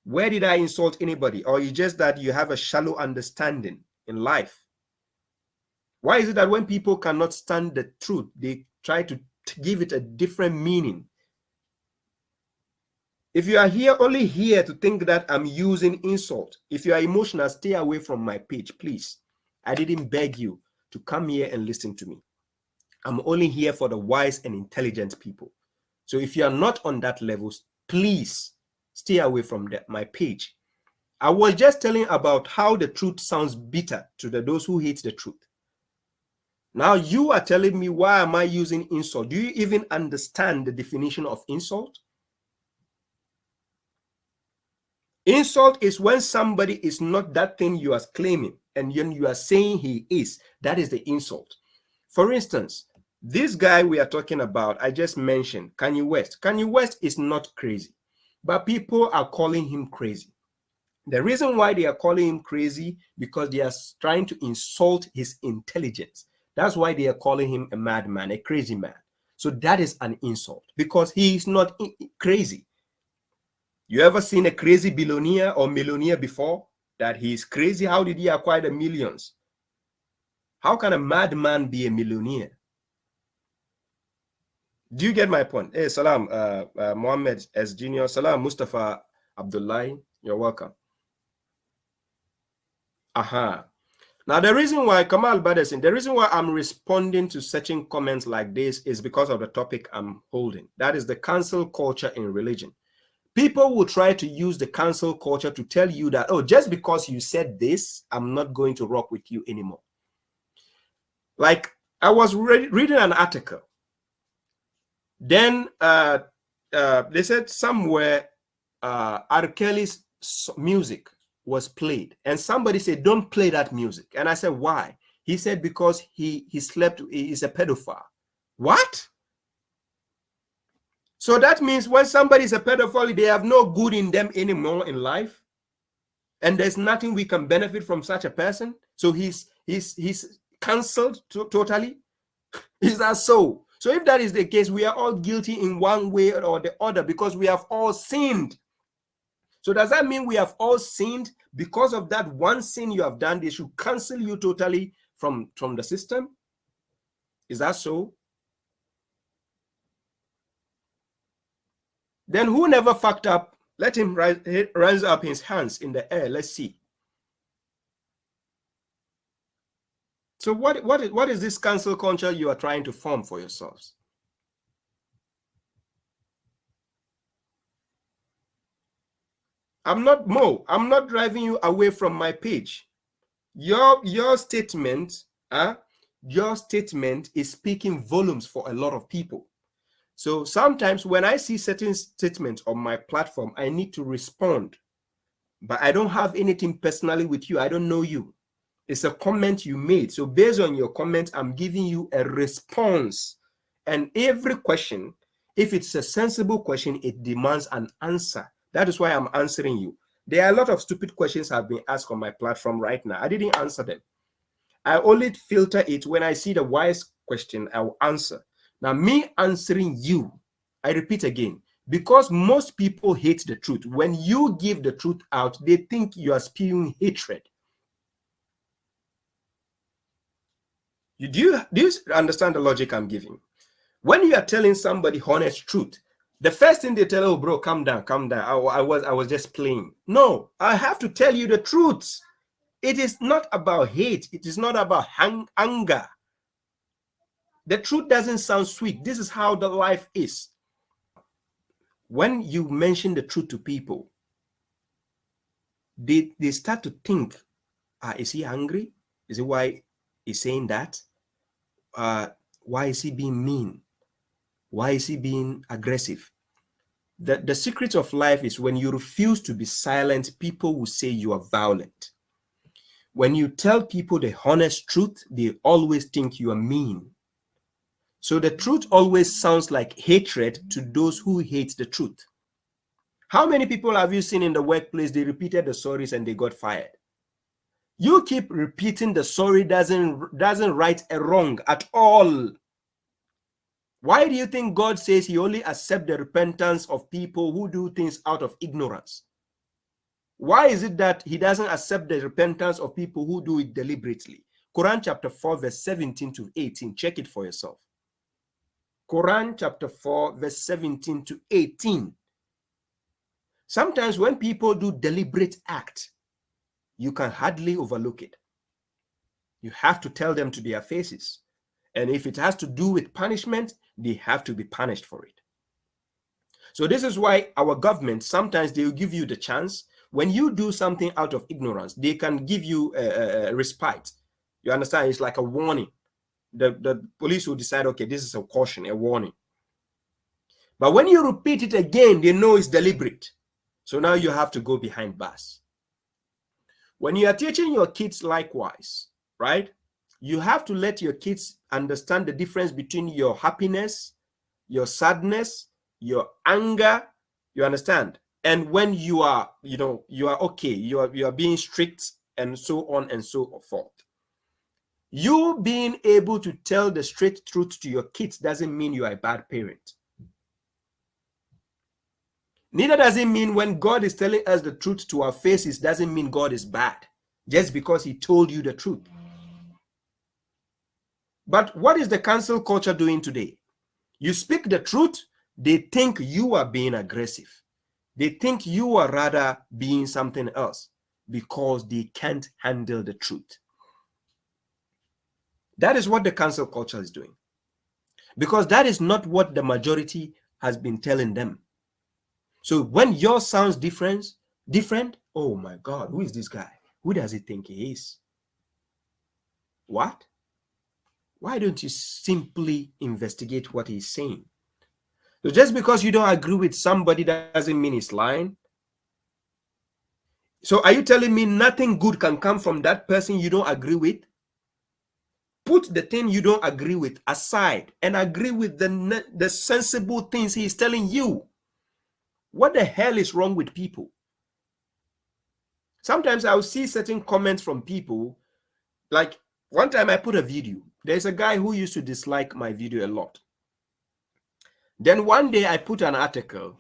Where did I insult anybody? Or is it just that you have a shallow understanding in life? Why is it that when people cannot stand the truth, they try to give it a different meaning? If you are here only here to think that I'm using insult, if you are emotional, stay away from my page, please. I didn't beg you to come here and listen to me. I'm only here for the wise and intelligent people. So if you are not on that level, please stay away from my page. I was just telling about how the truth sounds bitter to those who hate the truth. Now you are telling me, why am I using insult? Do you even understand the definition of insult? Insult is when somebody is not that thing you are claiming, and then you are saying he is. That is the insult. For instance, this guy we are talking about, I just mentioned, Kanye West. Kanye West is not crazy, but people are calling him crazy. The reason why they are calling him crazy, because they are trying to insult his intelligence. That's why they are calling him a madman, a crazy man. So that is an insult, because he is not crazy. You ever seen a crazy billionaire or millionaire before? That he is crazy? How did he acquire the millions? How can a madman be a millionaire? Do you get my point? Hey, salam, Mohammed S. Jr. Salam, Mustafa Abdullahi. You're welcome. Aha. Now, the reason why, Kamal Badesin, the reason why I'm responding to certain comments like this is because of the topic I'm holding. That is the cancel culture in religion. People will try to use the cancel culture to tell you that, oh, just because you said this, I'm not going to rock with you anymore. Like, I was reading an article. Then they said somewhere R. Kelly's music was played. And somebody said, don't play that music. And I said, why? He said, because he slept, he's a pedophile. What? So that means when somebody is a pedophile, they have no good in them anymore in life. And there's nothing we can benefit from such a person. So he's cancelled totally. Is that so? So if that is the case, we are all guilty in one way or the other, because we have all sinned. So does that mean we have all sinned? Because of that one sin you have done, they should cancel you totally from the system? Is that so? Then who never fucked up? Let him raise up his hands in the air. Let's see. So what is this cancel culture you are trying to form for yourselves? I'm not driving you away from my page. Your statement, your statement is speaking volumes for a lot of people. So sometimes when I see certain statements on my platform, I need to respond. But I don't have anything personally with you. I don't know you. It's a comment you made. So based on your comment, I'm giving you a response. And every question, if it's a sensible question, it demands an answer. That is why I'm answering you. There are a lot of stupid questions have been asked on my platform right now. I didn't answer them. I only filter it when I see the wise question, I will answer. Now, me answering you, I repeat again, because most people hate the truth. When you give the truth out, they think you are spewing hatred. Do you understand the logic I'm giving? When you are telling somebody honest truth, the first thing they tell, oh bro, calm down, calm down. I was just playing. No, I have to tell you the truth. It is not about hate. It is not about anger. The truth doesn't sound sweet. This is how the life is. When you mention the truth to people, they start to think, is he angry? Is it why he's saying that? Why is he being mean? Why is he being aggressive? The secret of life is when you refuse to be silent, people will say you are violent. When you tell people the honest truth, they always think you are mean. So the truth always sounds like hatred to those who hate the truth. How many people have you seen in the workplace, they repeated the sorries and they got fired? You keep repeating the sorry doesn't right a wrong at all. Why do you think God says he only accepts the repentance of people who do things out of ignorance? Why is it that he doesn't accept the repentance of people who do it deliberately? Quran chapter 4 verse 17 to 18. Check it for yourself. Quran chapter 4 verse 17 to 18. Sometimes when people do deliberate act, you can hardly overlook it. You have to tell them to their faces. And if it has to do with punishment, they have to be punished for it. So this is why our government, sometimes they will give you the chance. When you do something out of ignorance, they can give you a respite. You understand? It's like a warning. The police will decide, okay, this is a caution, a warning. But when you repeat it again, they know it's deliberate. So now you have to go behind bars. When you are teaching your kids likewise, right? You have to let your kids understand the difference between your happiness, your sadness, your anger, you understand? And when you are, you are okay, you are being strict and so on and so forth. You being able to tell the straight truth to your kids doesn't mean you are a bad parent. Neither does it mean when God is telling us the truth to our faces doesn't mean God is bad, just because he told you the truth. But what is the cancel culture doing today? You speak the truth, they think you are being aggressive. They think you are rather being something else because they can't handle the truth. That is what the cancel culture is doing. Because that is not what the majority has been telling them. So when yours sounds different, oh my God, who is this guy? Who does he think he is? What? Why don't you simply investigate what he's saying? So just because you don't agree with somebody, that doesn't mean he's lying. So are you telling me nothing good can come from that person you don't agree with? Put the thing you don't agree with aside and agree with the sensible things he's telling you. What the hell is wrong with people? Sometimes I'll see certain comments from people. Like one time I put a video. There's a guy who used to dislike my video a lot. Then one day I put an article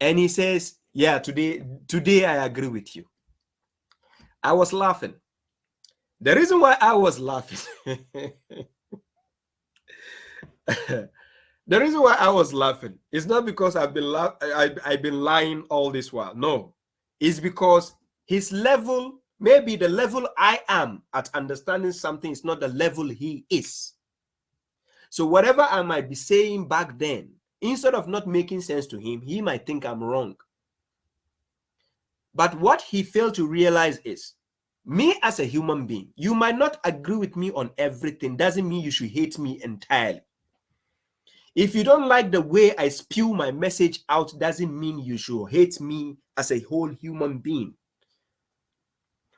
and he says, yeah, today I agree with you. I was laughing. The reason why I was laughing, the reason why I was laughing is not because I've been lying all this while. No, it's because his level, maybe the level I am at understanding something is not the level he is. So whatever I might be saying back then, instead of not making sense to him, he might think I'm wrong. But what he failed to realize is, me as a human being, you might not agree with me on everything. Doesn't mean you should hate me entirely. If you don't like the way I spew my message out, doesn't mean you should hate me as a whole human being.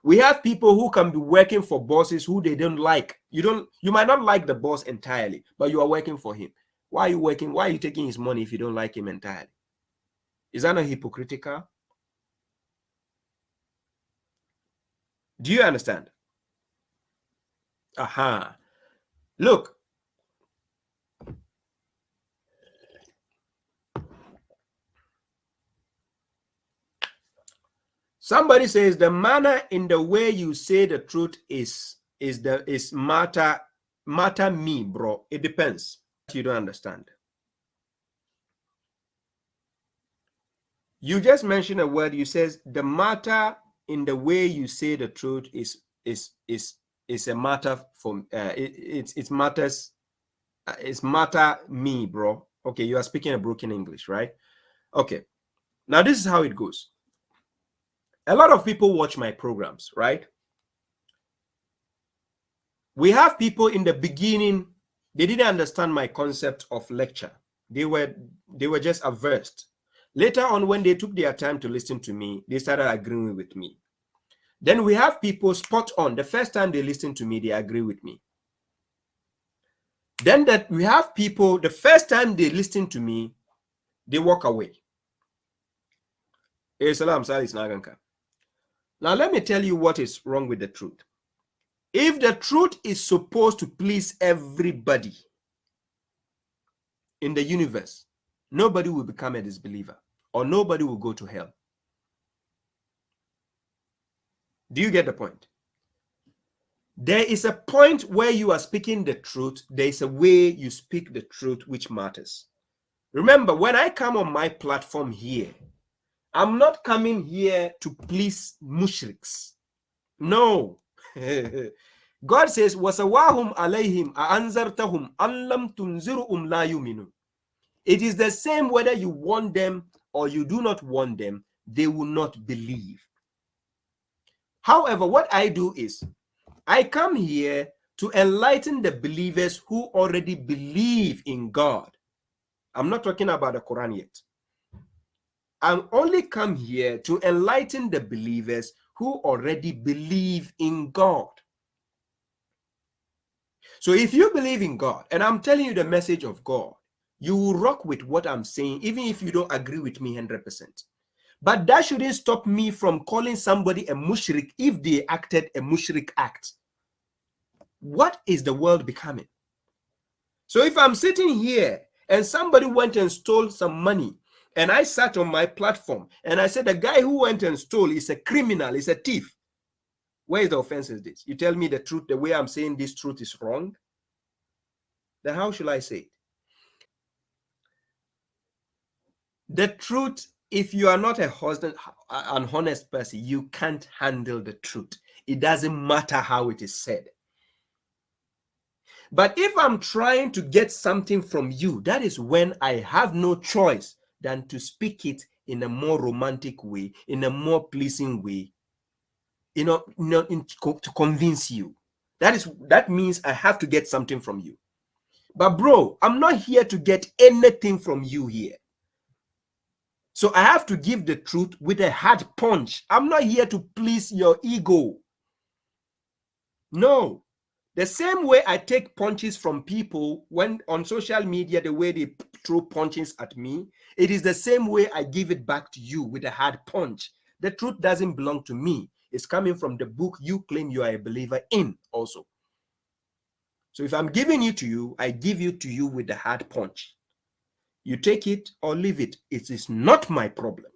We have people who can be working for bosses who they don't like. You might not like the boss entirely, but you are working for him. Why are you working? Why are you taking his money if you don't like him entirely? Is that not hypocritical? Do you understand? Aha. Look. Somebody says the manner in the way you say the truth is matter me, bro. It depends. you don't understand. You just mentioned a word. You says the matter in the way you say the truth is a matter for it matters. It's matter me, bro. Okay, you are speaking a broken English, right? Okay. Now this is how it goes. A lot of people watch my programs, right? We have people in the beginning, they didn't understand my concept of lecture. They were just averse. Later on, when they took their time to listen to me, they started agreeing with me. Then we have people spot on. The first time they listen to me, they agree with me. Then that we have people, the first time they listen to me, they walk away. Now let me tell you what is wrong with the truth. If the truth is supposed to please everybody in the universe, nobody will become a disbeliever or nobody will go to hell. Do you get the point? There is a point where you are speaking the truth. There is a way you speak the truth which matters. Remember, when I come on my platform here, I'm not coming here to please mushriks. No. God says, وَسَوَاهُمْ عَلَيْهِمْ أَأَنْزَرْتَهُمْ أَنْ لَمْ تُنْزِرُهُمْ لَا يُؤْمِنُونَ. It is the same whether you want them or you do not want them, they will not believe. However, what I do is, I come here to enlighten the believers who already believe in God. I'm not talking about the Quran yet. I'm only come here to enlighten the believers who already believe in God. So if you believe in God, and I'm telling you the message of God, you will rock with what I'm saying, even if you don't agree with me 100%. But that shouldn't stop me from calling somebody a mushrik if they acted a mushrik act. What is the world becoming? So if I'm sitting here and somebody went and stole some money, and I sat on my platform and I said the guy who went and stole is a criminal, is a thief. Where is the offense in this? You tell me the truth, the way I'm saying this truth is wrong. Then how should I say it? The truth, if you are not an honest person, you can't handle the truth. It doesn't matter how it is said. But if I'm trying to get something from you, that is when I have no choice than to speak it in a more romantic way, in a more pleasing way, to convince you. That means I have to get something from you. But bro, I'm not here to get anything from you here. So I have to give the truth with a hard punch. I'm not here to please your ego. No. The same way I take punches from people when on social media, the way they throw punches at me, it is the same way I give it back to you with a hard punch. The truth doesn't belong to me. It's coming from the book you claim you are a believer in also. So if I'm giving it to you, I give it to you with the hard punch. You take it or leave it. It is not my problem.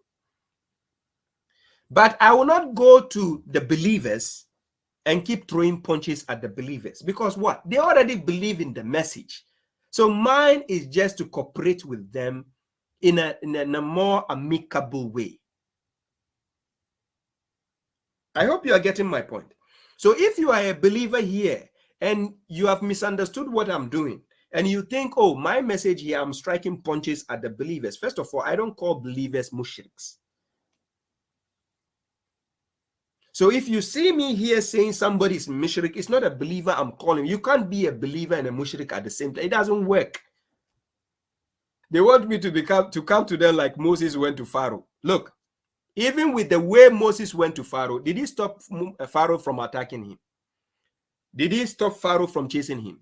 But I will not go to the believers and keep throwing punches at the believers. Because what? They already believe in the message. So mine is just to cooperate with them in a more amicable way. I hope you are getting my point. So if you are a believer here and you have misunderstood what I'm doing, and you think, oh, my message here, I'm striking punches at the believers. First of all, I don't call believers mushriks. So if you see me here saying somebody is mushrik, it's not a believer I'm calling. You can't be a believer and a mushrik at the same time. It doesn't work. They want me to come to them like Moses went to Pharaoh. Look, even with the way Moses went to Pharaoh, did he stop Pharaoh from attacking him? Did he stop Pharaoh from chasing him?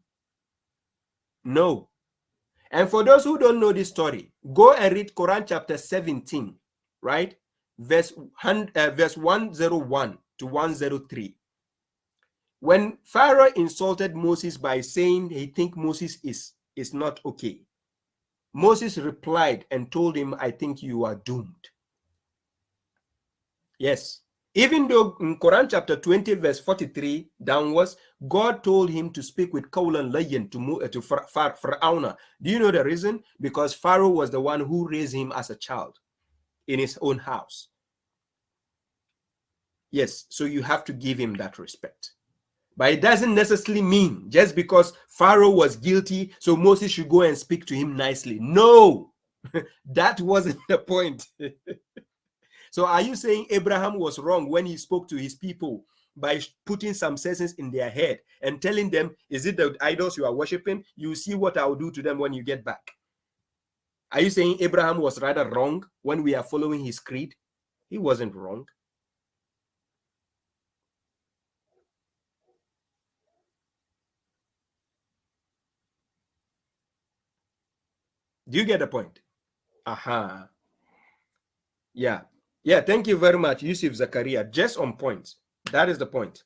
No. And for those who don't know this story, go and read Quran chapter 17, right? Verse 101 to 103. When Pharaoh insulted Moses by saying he thinks Moses is not okay, Moses replied and told him, I think you are doomed. Yes. Even though in Quran chapter 20, verse 43 downwards, God told him to speak with Qawlan Layyin to Fir'auna. Do you know the reason? Because Pharaoh was the one who raised him as a child in his own house. Yes, so you have to give him that respect. But it doesn't necessarily mean just because Pharaoh was guilty, so Moses should go and speak to him nicely. No, that wasn't the point. So are you saying Abraham was wrong when he spoke to his people by putting some senses in their head and telling them, is it the idols you are worshiping? You see what I will do to them when you get back. Are you saying Abraham was rather wrong when we are following his creed? He wasn't wrong. Do you get the point? Aha. Yeah. Yeah, thank you very much, Yusuf Zakaria. Just on point. That is the point.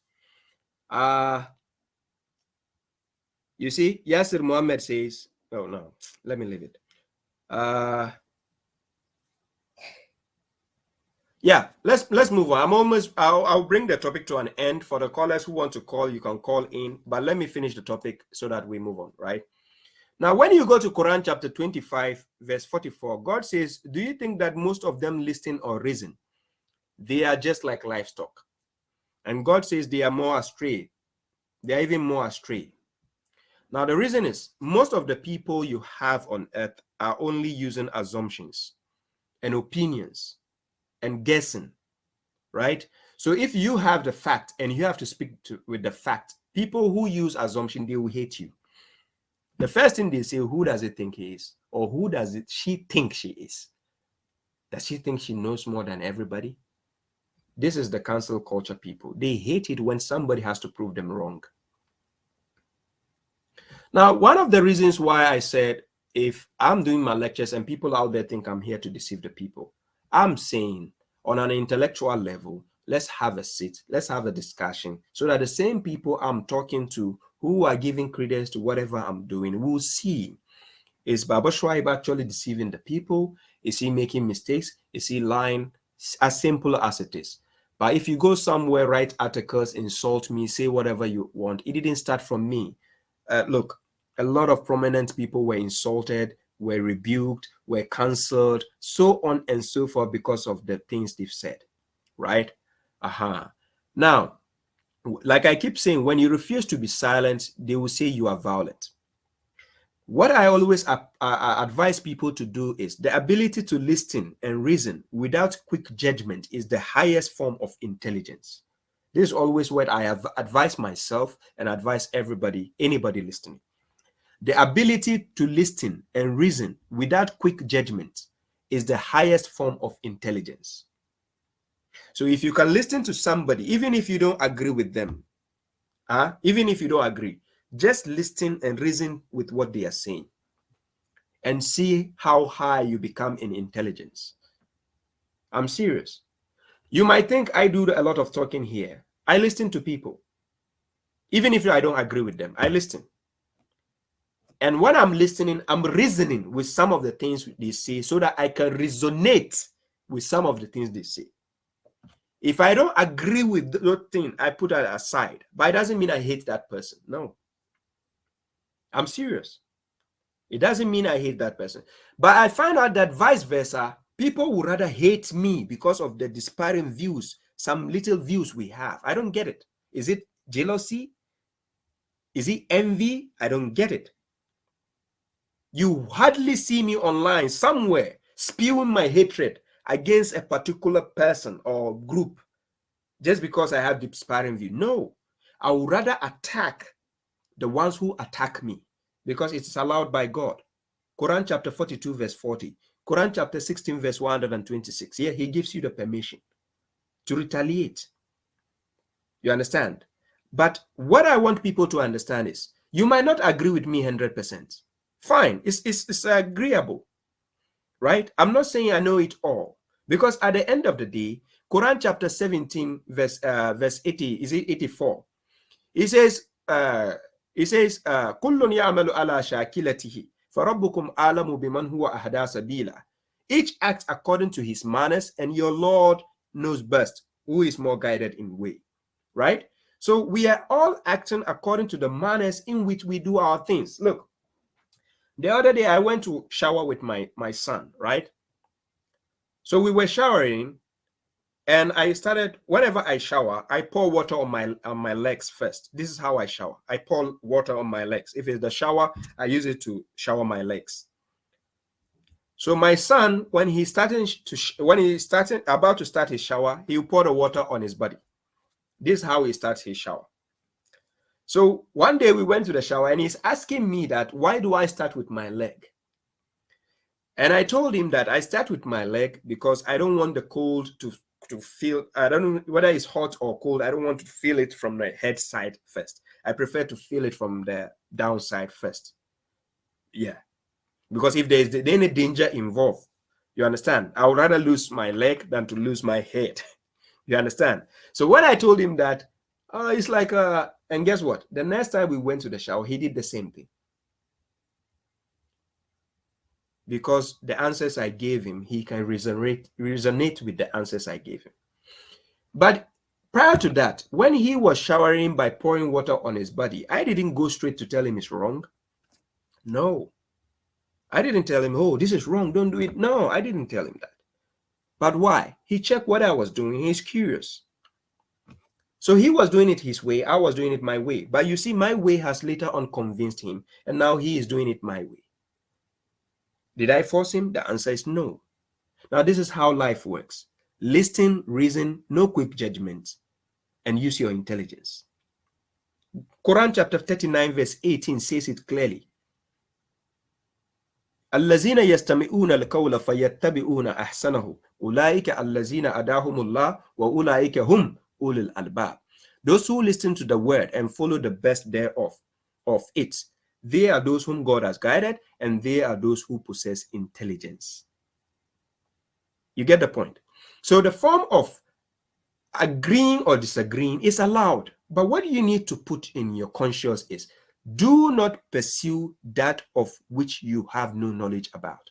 You see, Yasir Muhammad says, oh no, let me leave it. Yeah, let's move on. I'll bring the topic to an end. For the callers who want to call, you can call in, but let me finish the topic so that we move on, right? Now, when you go to Quran chapter 25, verse 44, God says, do you think that most of them listen or reason? They are just like livestock. And God says they are more astray. They are even more astray. Now, the reason is most of the people you have on earth are only using assumptions and opinions and guessing, right? So if you have the fact and you have to speak with the fact, people who use assumption, they will hate you. The first thing they say, who does it think he is? Or who does she think she is? Does she think she knows more than everybody? This is the cancel culture people. They hate it when somebody has to prove them wrong. Now, one of the reasons why I said, if I'm doing my lectures and people out there think I'm here to deceive the people, I'm saying on an intellectual level, let's have a seat, let's have a discussion so that the same people I'm talking to who are giving credence to whatever I'm doing will see, is babashuaib actually deceiving the people? Is he making mistakes? Is he lying? As simple as it is. But if you go somewhere, write articles, insult me, say whatever you want, it didn't start from me. Look, a lot of prominent people were insulted, were rebuked, were cancelled, so on and so forth because of the things they've said, right? Now, like I keep saying, when you refuse to be silent, they will say you are violent. What I always advise people to do is the ability to listen and reason without quick judgment is the highest form of intelligence. This is always what I have advised myself and advise everybody, anybody listening. The ability to listen and reason without quick judgment is the highest form of intelligence. So if you can listen to somebody, even if you don't agree with them, even if you don't agree, just listen and reason with what they are saying and see how high you become in intelligence. I'm serious. You might think I do a lot of talking here. I listen to people. Even if I don't agree with them, I listen. And when I'm listening, I'm reasoning with some of the things they say so that I can resonate with some of the things they say. If I don't agree with that thing, I put that aside. But it doesn't mean I hate that person. No. I'm serious. It doesn't mean I hate that person. But I find out that vice versa, people would rather hate me because of the disparate views, some little views we have. I don't get it. Is it jealousy? Is it envy? I don't get it. You hardly see me online somewhere spewing my hatred against a particular person or group just because I have disparate view. No, I would rather attack the ones who attack me because it's allowed by God. Quran chapter 42 verse 40. Quran chapter 16 verse 126. Here he gives you the permission to retaliate. You understand? But what I want people to understand is you might not agree with me 100%. Fine, it's agreeable, right? I'm not saying I know it all because at the end of the day, Quran chapter 17 verse 80, is it 84? It says kullun ya'malu ala shakilatihi farabbukum alamu biman huwa ahda sabila. Each acts according to his manners and your Lord knows best who is more guided in way, right? So we are all acting according to the manners in which we do our things. Look, the other day I went to shower with my son, right? So we were showering, and I started, whenever I shower, I pour water on my legs first. This is how I shower. I pour water on my legs. If it's the shower, I use it to shower my legs. So my son, when he's about to start his shower, he'll pour the water on his body. This is how he starts his shower. So one day we went to the shower, and he's asking me that, why do I start with my leg? And I told him that I start with my leg because I don't want the cold to feel, I don't know whether it's hot or cold, I don't want to feel it from the head side first. I prefer to feel it from the downside first. Yeah. Because if there's any danger involved, you understand, I would rather lose my leg than to lose my head. You understand? So when I told him that, it's like, and guess what? The next time we went to the shower, he did the same thing. Because the answers I gave him, he can resonate with the answers I gave him. But prior to that, when he was showering by pouring water on his body, I didn't go straight to tell him it's wrong. No. I didn't tell him, oh, this is wrong, don't do it. No, I didn't tell him that. But why? He checked what I was doing. He's curious. So he was doing it his way. I was doing it my way. But you see, my way has later on convinced him, and now he is doing it my way. Did I force him? The answer is no. Now, this is how life works. Listen, reason, no quick judgment, and use your intelligence. Quran chapter 39 verse 18 says it clearly. الذين يستمعون القول فيتبعون أحسنه أولئك الذين أداهم الله وأولئك هم أولي الألباب. Those who listen to the word and follow the best thereof of it, they are those whom God has guided, and they are those who possess intelligence. You get the point? So the form of agreeing or disagreeing is allowed, but what you need to put in your conscience is, do not pursue that of which you have no knowledge about.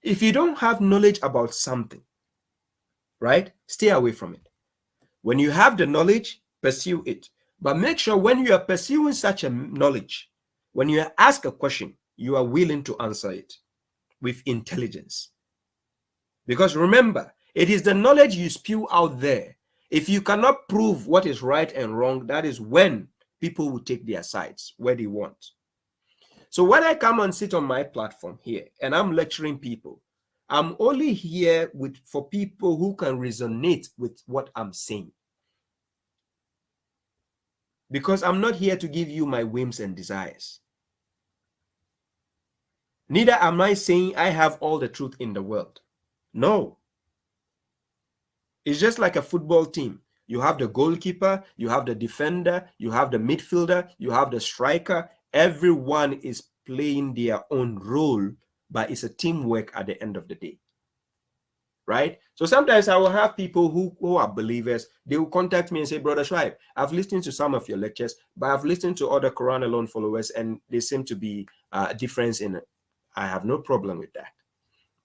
If you don't have knowledge about something, right, stay away from it. When you have the knowledge, pursue it. But make sure when you are pursuing such a knowledge, when you ask a question, you are willing to answer it with intelligence. Because remember, it is the knowledge you spew out there. If you cannot prove what is right and wrong, that is when people will take their sides where they want. So when I come and sit on my platform here and I'm lecturing people, I'm only here for people who can resonate with what I'm saying. Because I'm not here to give you my whims and desires. Neither am I saying I have all the truth in the world. No. It's just like a football team. You have the goalkeeper, you have the defender, you have the midfielder, you have the striker. Everyone is playing their own role, but it's a teamwork at the end of the day. Right? So sometimes I will have people who are believers, they will contact me and say, Brother Shuaib, I've listened to some of your lectures, but I've listened to other Quran alone followers, and there seem to be a difference in it. I have no problem with that.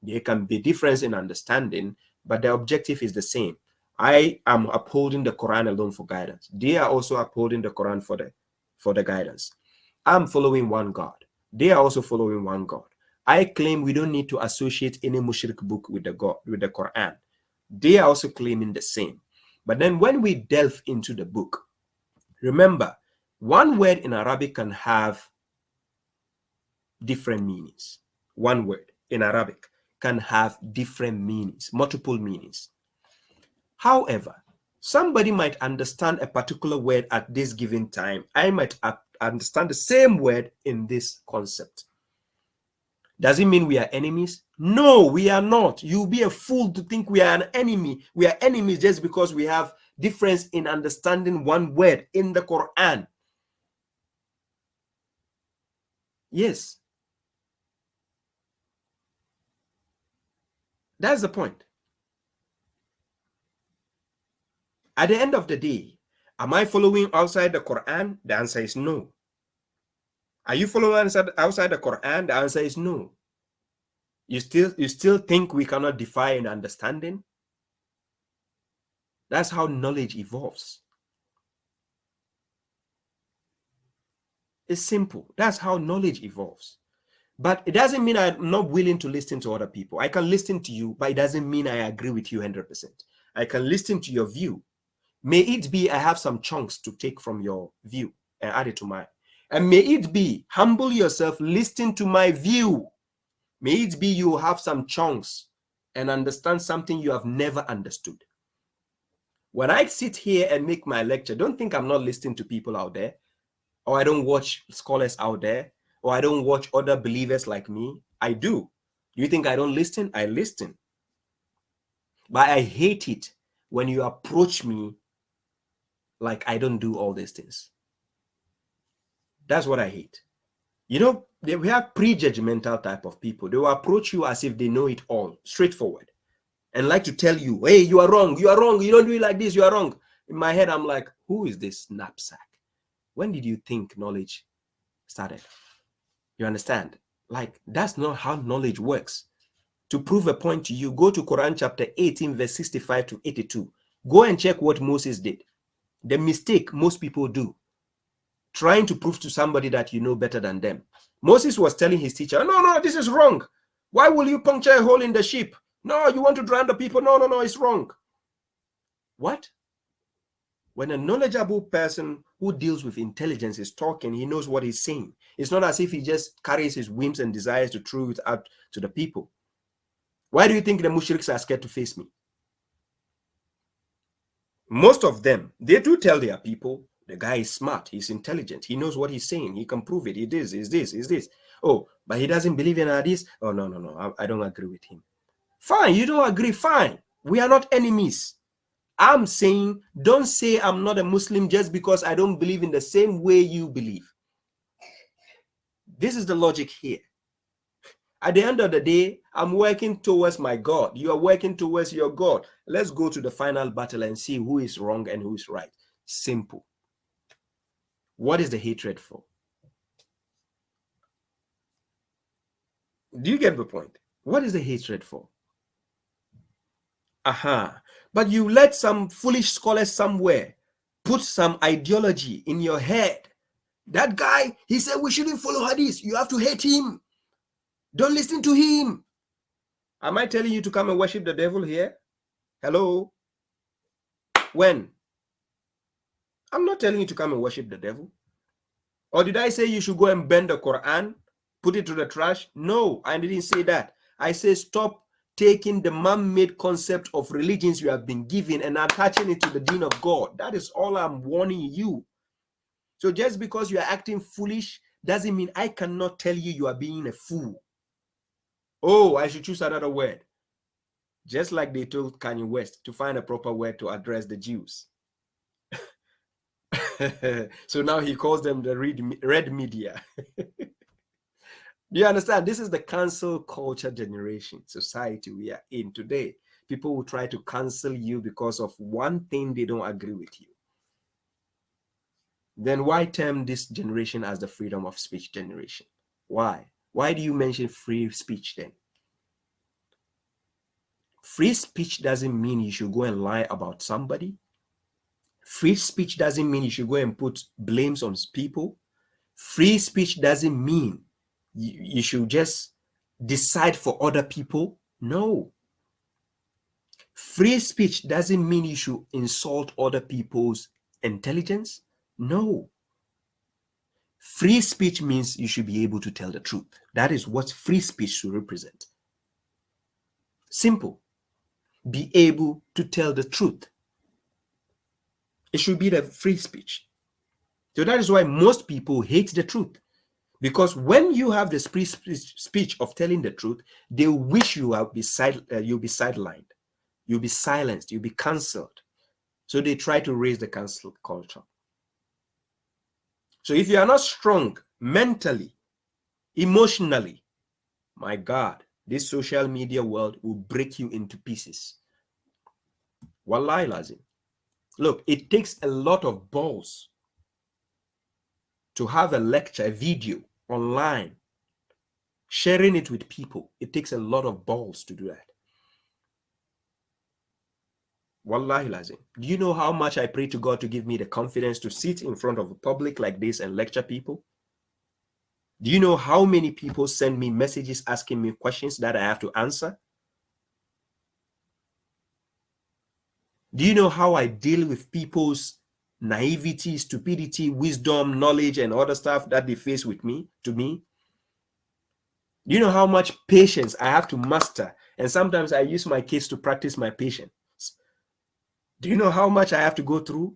There can be difference in understanding, but the objective is the same. I am upholding the Quran alone for guidance. They are also upholding the Quran for the guidance. I'm following one God. They are also following one God. I claim we don't need to associate any mushrik book with the Quran. They are also claiming the same. But then when we delve into the book, remember, one word in Arabic can have different meanings. One word in Arabic can have different meanings, multiple meanings. However, somebody might understand a particular word at this given time. I might understand the same word in this concept. Does it mean we are enemies? No, we are not. You'll be a fool to think we are an enemy. We are enemies just because we have difference in understanding one word in the Quran. Yes. That's the point. At the end of the day, am I following outside the Quran? The answer is no. Are you following outside the Quran? The answer is no. You still think we cannot defy an understanding? That's how knowledge evolves. It's simple. That's how knowledge evolves. But it doesn't mean I'm not willing to listen to other people. I can listen to you, but it doesn't mean I agree with you 100%. I can listen to your view. May it be I have some chunks to take from your view and add it to mine. And may it be humble yourself, listen to my view. May it be you have some chunks and understand something you have never understood. When I sit here and make my lecture, don't think I'm not listening to people out there, or I don't watch scholars out there, or I don't watch other believers like me. I do. You think I don't listen? I listen. But I hate it when you approach me like I don't do all these things. That's what I hate. You know, we have prejudgmental type of people. They will approach you as if they know it all, straightforward, and like to tell you, hey, you are wrong, you don't do it like this, you are wrong. In my head, I'm like, who is this knapsack? When did you think knowledge started? You understand? Like, that's not how knowledge works. To prove a point to you, go to Quran chapter 18, verse 65 to 82. Go and check what Moses did. The mistake most people do, trying to prove to somebody that you know better than them. Moses was telling his teacher, no, this is wrong. Why will you puncture a hole in the ship? No, you want to drown the people. No, it's wrong. What? When a knowledgeable person who deals with intelligence is talking, he knows what he's saying. It's not as if he just carries his whims and desires to throw it out to the people. Why do you think the mushriks are scared to face me? Most of them, they do tell their people, the guy is smart, he's intelligent, he knows what he's saying, he can prove it, he is this. Oh, but he doesn't believe in hadith. Oh, no, I don't agree with him. Fine, you don't agree, fine. We are not enemies. I'm saying, don't say I'm not a Muslim just because I don't believe in the same way you believe. This is the logic here. At the end of the day, I'm working towards my God. You are working towards your God. Let's go to the final battle and see who is wrong and who is right. Simple. What is the hatred for? Do you get the point? What is the hatred for? But you let some foolish scholars somewhere put some ideology in your head. That guy, he said we shouldn't follow hadith. You have to hate him. Don't listen to him. Am I telling you to come and worship the devil here? Hello? When? I'm not telling you to come and worship the devil. Or did I say you should go and bend the Quran, put it to the trash? No, I didn't say that. I say stop taking the man-made concept of religions you have been given and attaching it to the deen of God. That is all I'm warning you. So just because you are acting foolish doesn't mean I cannot tell you you are being a fool. Oh, I should choose another word. Just like they told Kanye West to find a proper word to address the Jews. So now he calls them the red media. Do you understand? This is the cancel culture generation society we are in today. People will try to cancel you because of one thing they don't agree with you. Then why term this generation as the freedom of speech generation? Why? Why do you mention free speech then? Free speech doesn't mean you should go and lie about somebody. Free speech doesn't mean you should go and put blames on people. Free speech doesn't mean you should just decide for other people. No. Free speech doesn't mean you should insult other people's intelligence. No. Free speech means you should be able to tell the truth. That is what free speech should represent. Simple. Be able to tell the truth. It should be the free speech. So that is why most people hate the truth. Because when you have the free speech of telling the truth, they wish you'll be sidelined. You'll be silenced. You'll be cancelled. So they try to raise the cancel culture. So if you are not strong mentally, emotionally, my God, this social media world will break you into pieces. Wallahi lazim. Look, it takes a lot of balls to have a lecture, a video online, sharing it with people. It takes a lot of balls to do that. Wallahi lazim. Do you know how much I pray to God to give me the confidence to sit in front of a public like this and lecture people? Do you know how many people send me messages asking me questions that I have to answer? Do you know how I deal with people's naivety, stupidity, wisdom, knowledge, and other stuff that they face with me, to me? Do you know how much patience I have to master? And sometimes I use my kids to practice my patience. Do you know how much I have to go through?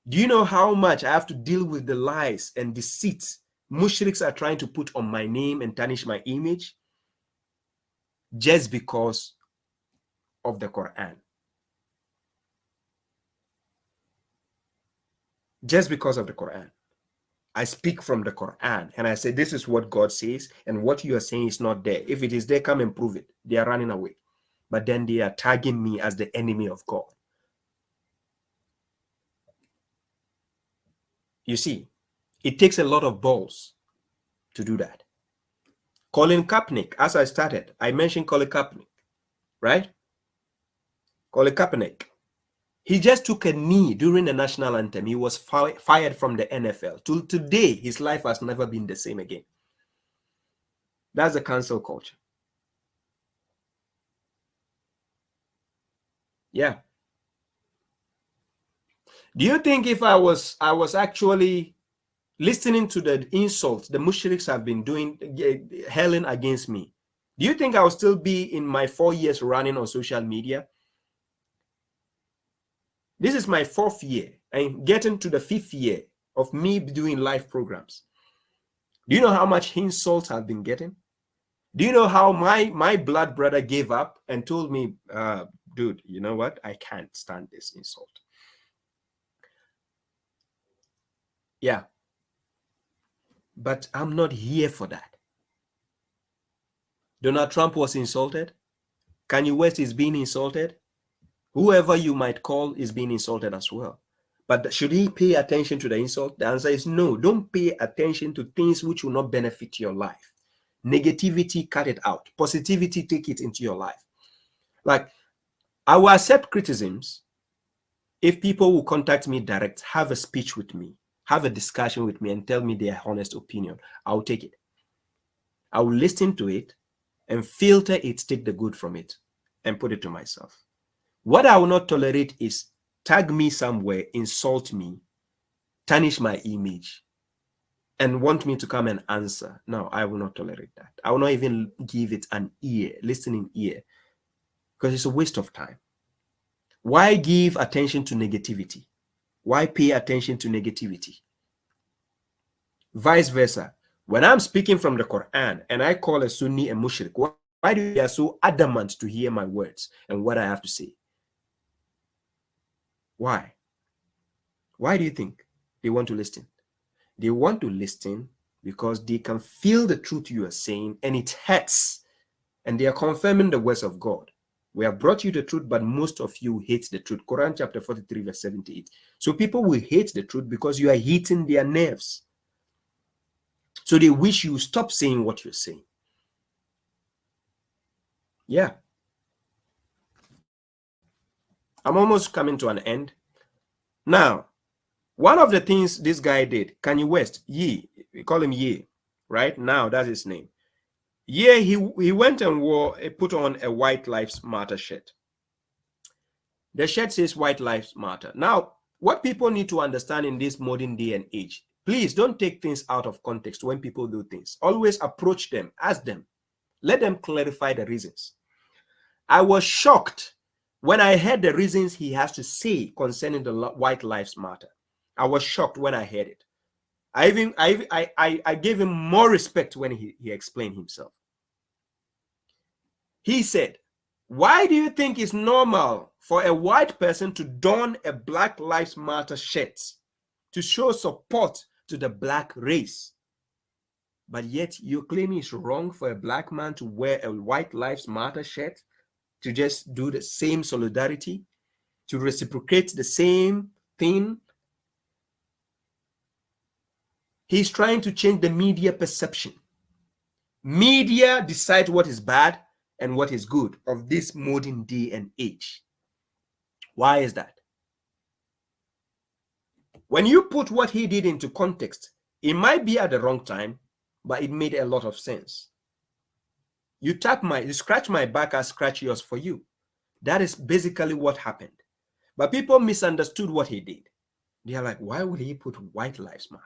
Do you know how much I have to deal with the lies and deceit mushriks are trying to put on my name and tarnish my image? Just because of the Quran. Just because of the Quran. I speak from the Quran and I say, this is what God says, and what you are saying is not there. If it is there, come and prove it. They are running away. But then they are tagging me as the enemy of God. You see, it takes a lot of balls to do that. Colin Kaepernick, as I started, I mentioned Colin Kaepernick, right? Colin Kaepernick. He just took a knee during the national anthem. He was fired from the NFL. Till today, his life has never been the same again. That's the cancel culture. Yeah. Do you think if I was actually listening to the insults the mushriks have been doing, hurling against me, do you think I will still be in my 4 years running on social media? This is my 4th year and getting to the 5th year of me doing live programs. Do you know how much insults I've been getting? Do you know how my blood brother gave up and told me, dude, you know what? I can't stand this insult. Yeah. But I'm not here for that. Donald Trump was insulted. Kanye West is being insulted. Whoever you might call is being insulted as well. But should he pay attention to the insult? The answer is no. Don't pay attention to things which will not benefit your life. Negativity, cut it out. Positivity, take it into your life. Like, I will accept criticisms if people will contact me direct, have a speech with me, have a discussion with me, and tell me their honest opinion. I will take it. I will listen to it and filter it, take the good from it, and put it to myself. What I will not tolerate is tag me somewhere, insult me, tarnish my image, and want me to come and answer. No, I will not tolerate that. I will not even give it an ear, listening ear, because it's a waste of time. Why give attention to negativity? Why pay attention to negativity? Vice versa. When I'm speaking from the Quran and I call a Sunni a mushrik, why do they are so adamant to hear my words and what I have to say? Why? Why do you think they want to listen? They want to listen because they can feel the truth you are saying and it hurts. And they are confirming the words of God. We have brought you the truth, but most of you hate the truth. Quran chapter 43, verse 78. So people will hate the truth because you are hitting their nerves. So they wish you stop saying what you're saying. Yeah. I'm almost coming to an end. Now, one of the things this guy did, Kanye West, Ye, we call him Ye, right? Now, that's his name. Ye, he went and put on a White Lives Matter shirt. The shirt says White Lives Matter. Now, what people need to understand in this modern day and age, please don't take things out of context when people do things. Always approach them, ask them, let them clarify the reasons. I was shocked when I heard the reasons he has to say concerning the White Lives Matter. I was shocked when I heard it. I gave him more respect when he explained himself. He said, why do you think it's normal for a white person to don a Black Lives Matter shirt to show support to the black race? But yet you're claiming it's wrong for a black man to wear a White Lives Matter shirt to just do the same solidarity, to reciprocate the same thing. He's trying to change the media perception. Media decide what is bad and what is good of this modern day and age. Why is that? When you put what he did into context, it might be at the wrong time, but it made a lot of sense. You scratch my back, I scratch yours for you. That is basically what happened. But people misunderstood what he did. They are like, why would he put white lives matter?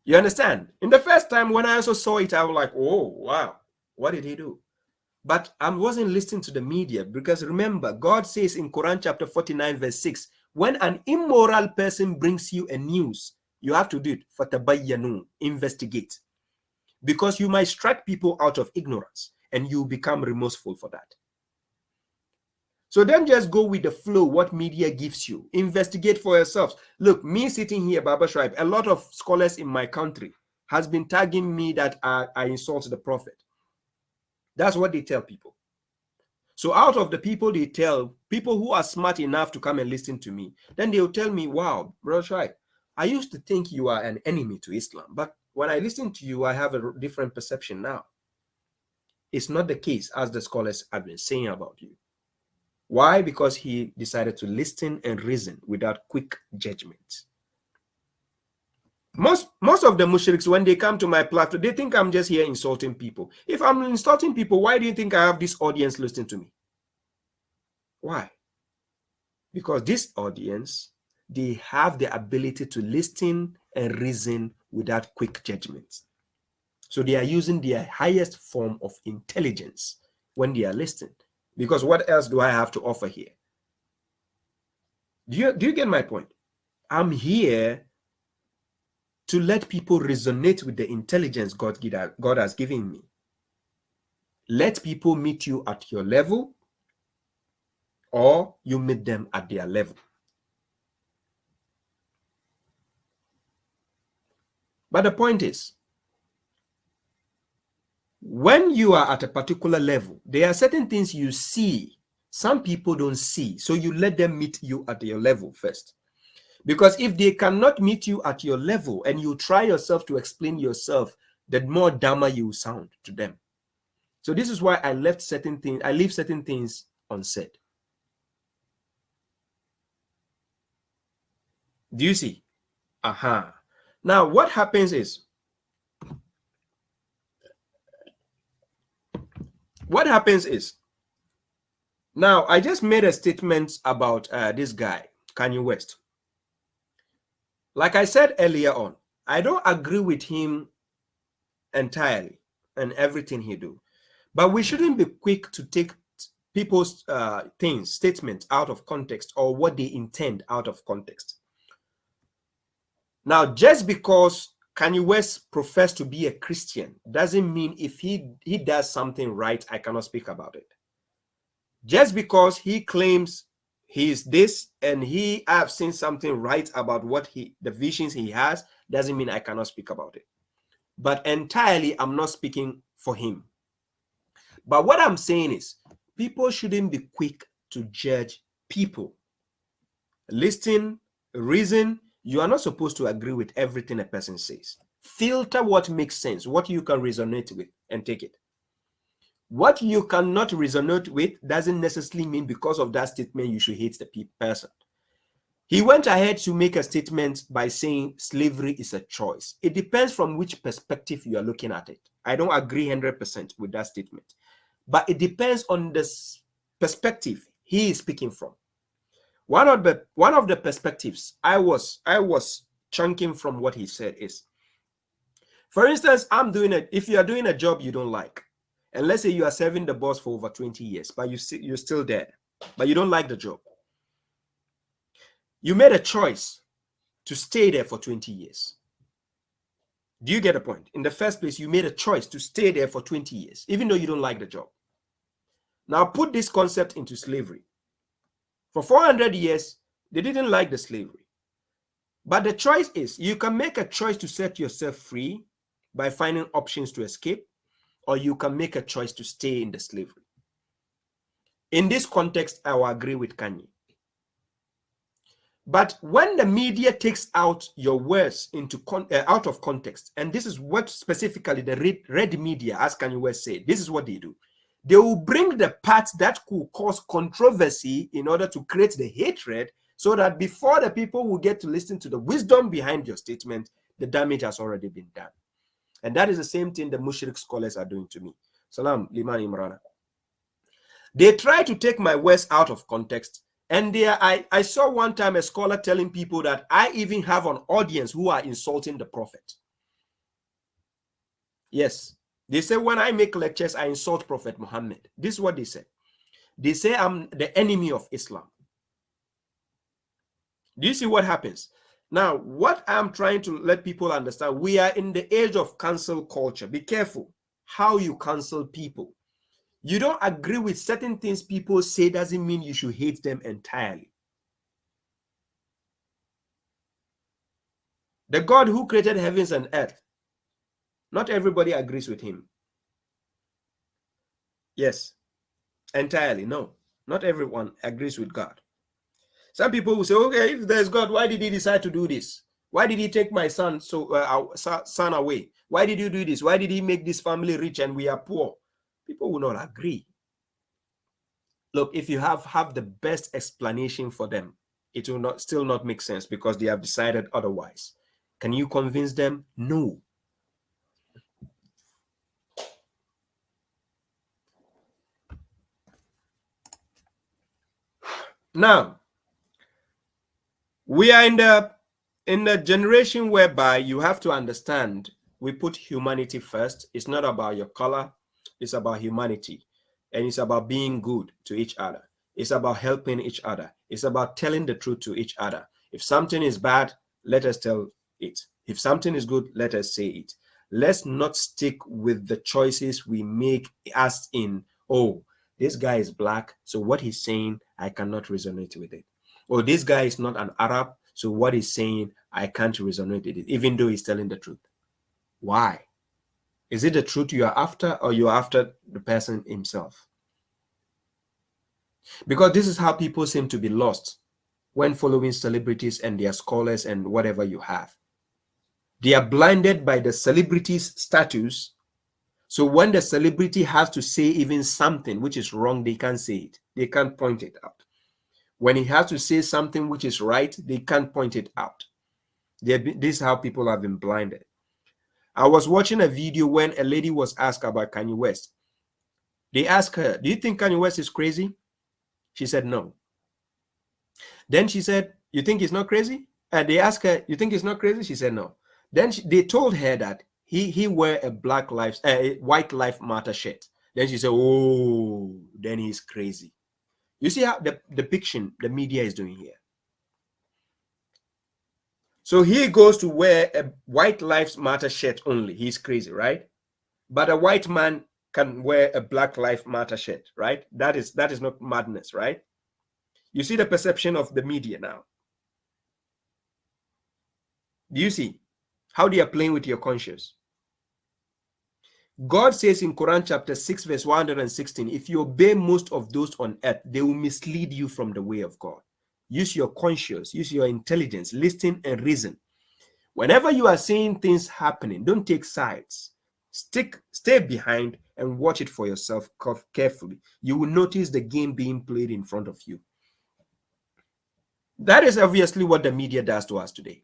You understand? In the first time when I also saw it, I was like, oh, wow, what did he do? But I wasn't listening to the media, because remember, God says in Quran chapter 49, verse 6, when an immoral person brings you a news, you have to do it. Fatabayyanu, investigate. Because you might strike people out of ignorance and you become remorseful for that. So then just go with the flow, what media gives you. Investigate for yourselves. Look, me sitting here, babashuaib, a lot of scholars in my country has been tagging me that I insult the Prophet. That's what they tell people. So out of the people they tell, people who are smart enough to come and listen to me, then they'll tell me, wow, Brother Shuaib, I used to think you are an enemy to Islam, but when I listen to you, I have a different perception now. It's not the case, as the scholars have been saying about you. Why? Because he decided to listen and reason without quick judgment. Most of the mushriks, when they come to my platform, they think I'm just here insulting people. If I'm insulting people, why do you think I have this audience listening to me? Why? Because this audience, they have the ability to listen and reason without quick judgments. So they are using their highest form of intelligence when they are listening. Because what else do I have to offer here? Do you get my point? I'm here to let people resonate with the intelligence God has given me. Let people meet you at your level, or you meet them at their level. But the point is, when you are at a particular level, there are certain things you see, some people don't see. So you let them meet you at your level first. Because if they cannot meet you at your level and you try yourself to explain yourself, the more dumber you sound to them. So this is why I leave certain things unsaid. Do you see? Aha. Now what happens is, now I just made a statement about this guy, Kanye West. Like I said earlier on, I don't agree with him entirely and everything he do, but we shouldn't be quick to take people's statements out of context, or what they intend out of context. Now, just because Kanye West professes to be a Christian doesn't mean if he does something right, I cannot speak about it. Just because he claims he is this and I've seen something right about the visions he has, doesn't mean I cannot speak about it. But entirely, I'm not speaking for him. But what I'm saying is, people shouldn't be quick to judge people. Listen, reason. You are not supposed to agree with everything a person says. Filter what makes sense, what you can resonate with, and take it. What you cannot resonate with doesn't necessarily mean because of that statement you should hate the person. He went ahead to make a statement by saying slavery is a choice. It depends from which perspective you are looking at it. I don't agree 100% with that statement, but it depends on the perspective he is speaking from. One of the perspectives I was chunking from what he said is, for instance, if you are doing a job you don't like, and let's say you are serving the boss for over 20 years, but you're still there, but you don't like the job. You made a choice to stay there for 20 years. Do you get a point? In the first place, you made a choice to stay there for 20 years, even though you don't like the job. Now put this concept into slavery. For 400 years, they didn't like the slavery. But the choice is, you can make a choice to set yourself free by finding options to escape, or you can make a choice to stay in the slavery. In this context, I will agree with Kanye. But when the media takes out your words out of context, and this is what specifically the red media, as Kanye West said, this is what they do. They will bring the part that could cause controversy in order to create the hatred, so that before the people will get to listen to the wisdom behind your statement, the damage has already been done. And that is the same thing the mushrik scholars are doing to me. Salam, Liman Imrana. They try to take my words out of context. And I saw one time a scholar telling people that I even have an audience who are insulting the Prophet. Yes. They say when I make lectures, I insult Prophet Muhammad. This is what they say. They say I'm the enemy of Islam. Do you see what happens? Now, what I'm trying to let people understand, we are in the age of cancel culture. Be careful how you cancel people. You don't agree with certain things people say doesn't mean you should hate them entirely. The God who created heavens and earth, not everybody agrees with him. Yes, entirely. No, not everyone agrees with God. Some people will say, okay, if there's God, why did he decide to do this? Why did he take my son son away? Why did you do this? Why did he make this family rich and we are poor? People will not agree. Look, if you have the best explanation for them, it will still not make sense because they have decided otherwise. Can you convince them? No. Now, we are in the generation whereby you have to understand we put humanity first. It's not about your color. It's about humanity. And it's about being good to each other. It's about helping each other. It's about telling the truth to each other. If something is bad, let us tell it. If something is good, let us say it. Let's not stick with the choices we make as in, oh, this guy is black, so what he's saying, I cannot resonate with it. Or this guy is not an Arab, so what he's saying, I can't resonate with it, even though he's telling the truth. Why? Is it the truth you are after, or you're after the person himself? Because this is how people seem to be lost when following celebrities and their scholars and whatever you have. They are blinded by the celebrity's status. So when the celebrity has to say even something which is wrong, they can't say it. They can't point it out. When he has to say something which is right, they can't point it out. This is how people have been blinded. I was watching a video when a lady was asked about Kanye West. They asked her, do you think Kanye West is crazy? She said no. Then she said, you think he's not crazy? And they asked her, you think he's not crazy? She said no. Then they told her that he wear a white life matter shirt. Then she said, oh, then he's crazy. You see how the depiction the media is doing here. So he goes to wear a white lives matter shirt only. He's crazy, right? But a white man can wear a black life matter shirt, right? That is not madness, right? You see the perception of the media now. Do you see how they are playing with your conscience? God says in Quran chapter 6 verse 116, if you obey most of those on earth, they will mislead you from the way of God. Use your conscience, use your intelligence, listen and reason. Whenever you are seeing things happening, don't take sides. Stay behind and watch it for yourself carefully. You will notice the game being played in front of you. That is obviously what the media does to us today.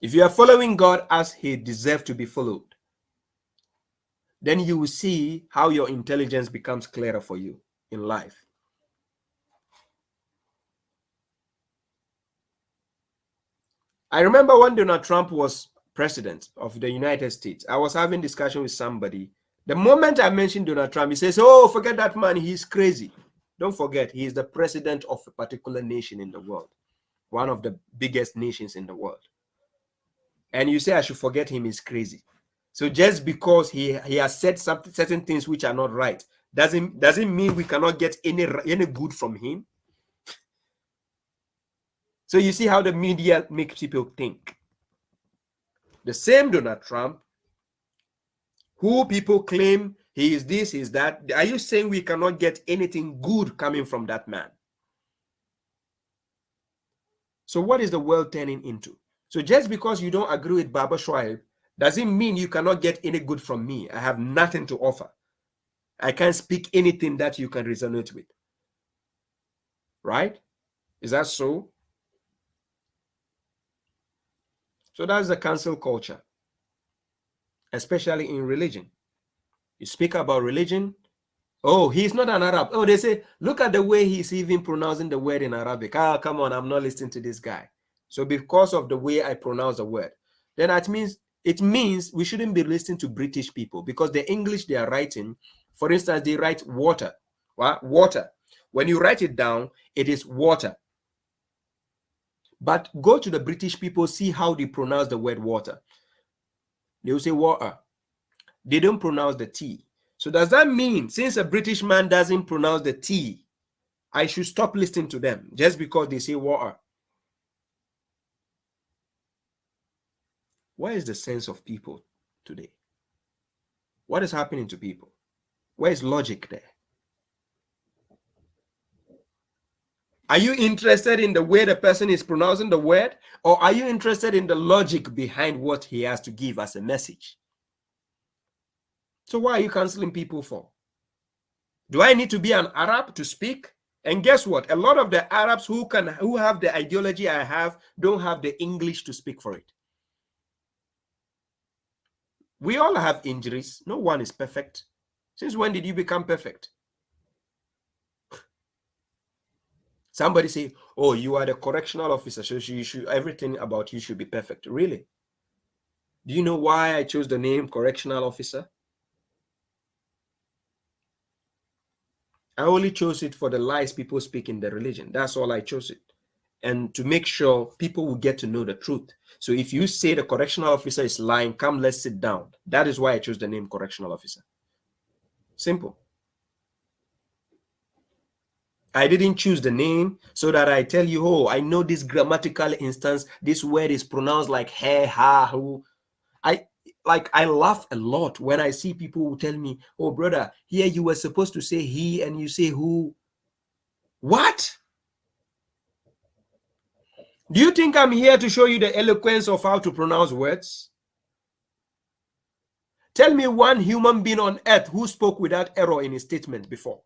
If you are following God as he deserves to be followed, then you will see how your intelligence becomes clearer for you in life. I remember when Donald Trump was president of the United States, I was having discussion with somebody. The moment I mentioned Donald Trump, he says, oh, forget that man, he's crazy. Don't forget, he is the president of a particular nation in the world, one of the biggest nations in the world. And you say I should forget him, he's crazy. So just because he has said certain things which are not right, doesn't mean we cannot get any good from him. So you see how the media makes people think. The same Donald Trump, who people claim he is this, he is that. Are you saying we cannot get anything good coming from that man? So what is the world turning into? So just because you don't agree with babashuaib Doesn't mean you cannot get any good from me. I have nothing to offer. I can't speak anything that you can resonate with. Right? Is that so? So that's the cancel culture, especially in religion. You speak about religion. Oh, he's not an Arab. Oh, they say, look at the way he's even pronouncing the word in Arabic. Ah, come on, I'm not listening to this guy. So because of the way I pronounce the word, then it means we shouldn't be listening to British people, because the English they are writing, for instance, they write water. What? Water. When you write it down, it is water. But go to the British people, see how they pronounce the word water. They will say water. They don't pronounce the T. So does that mean, since a British man doesn't pronounce the T, I should stop listening to them just because they say water? Where is the sense of people today? What is happening to people? Where is logic there? Are you interested in the way the person is pronouncing the word, or are you interested in the logic behind what he has to give as a message? So why are you canceling people for? Do I need to be an Arab to speak? And guess what? A lot of the Arabs who have the ideology I have don't have the English to speak for it. We all have injuries. No one is perfect. Since when did you become perfect? Somebody say, oh, you are the correctional officer, so everything about you should be perfect. Really? Do you know why I chose the name correctional officer? I only chose it for the lies people speak in the religion. That's all I chose it. And to make sure people will get to know the truth. So if you say the correctional officer is lying, come, let's sit down. That is why I chose the name correctional officer. Simple. I didn't choose the name so that I tell you, oh, I know this grammatical instance, this word is pronounced like he, ha, who. I laugh a lot when I see people who tell me, oh, brother, here you were supposed to say he and you say who. What? Do you think I'm here to show you the eloquence of how to pronounce words? Tell me one human being on earth who spoke without error in his statement before.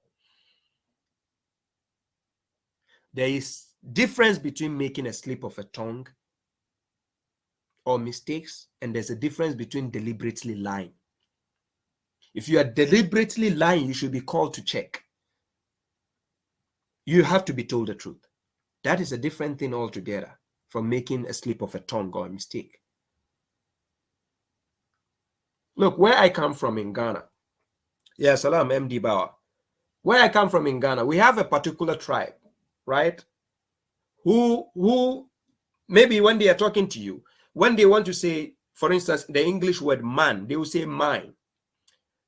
There is difference between making a slip of a tongue or mistakes, and there's a difference between deliberately lying. If you are deliberately lying, you should be called to check. You have to be told the truth. That is a different thing altogether from making a slip of a tongue or a mistake. Look, where I come from in Ghana, yeah, Salam MD Bauer. Where I come from in Ghana, we have a particular tribe, right? Who maybe when they are talking to you, when they want to say, for instance, the English word man, they will say mine.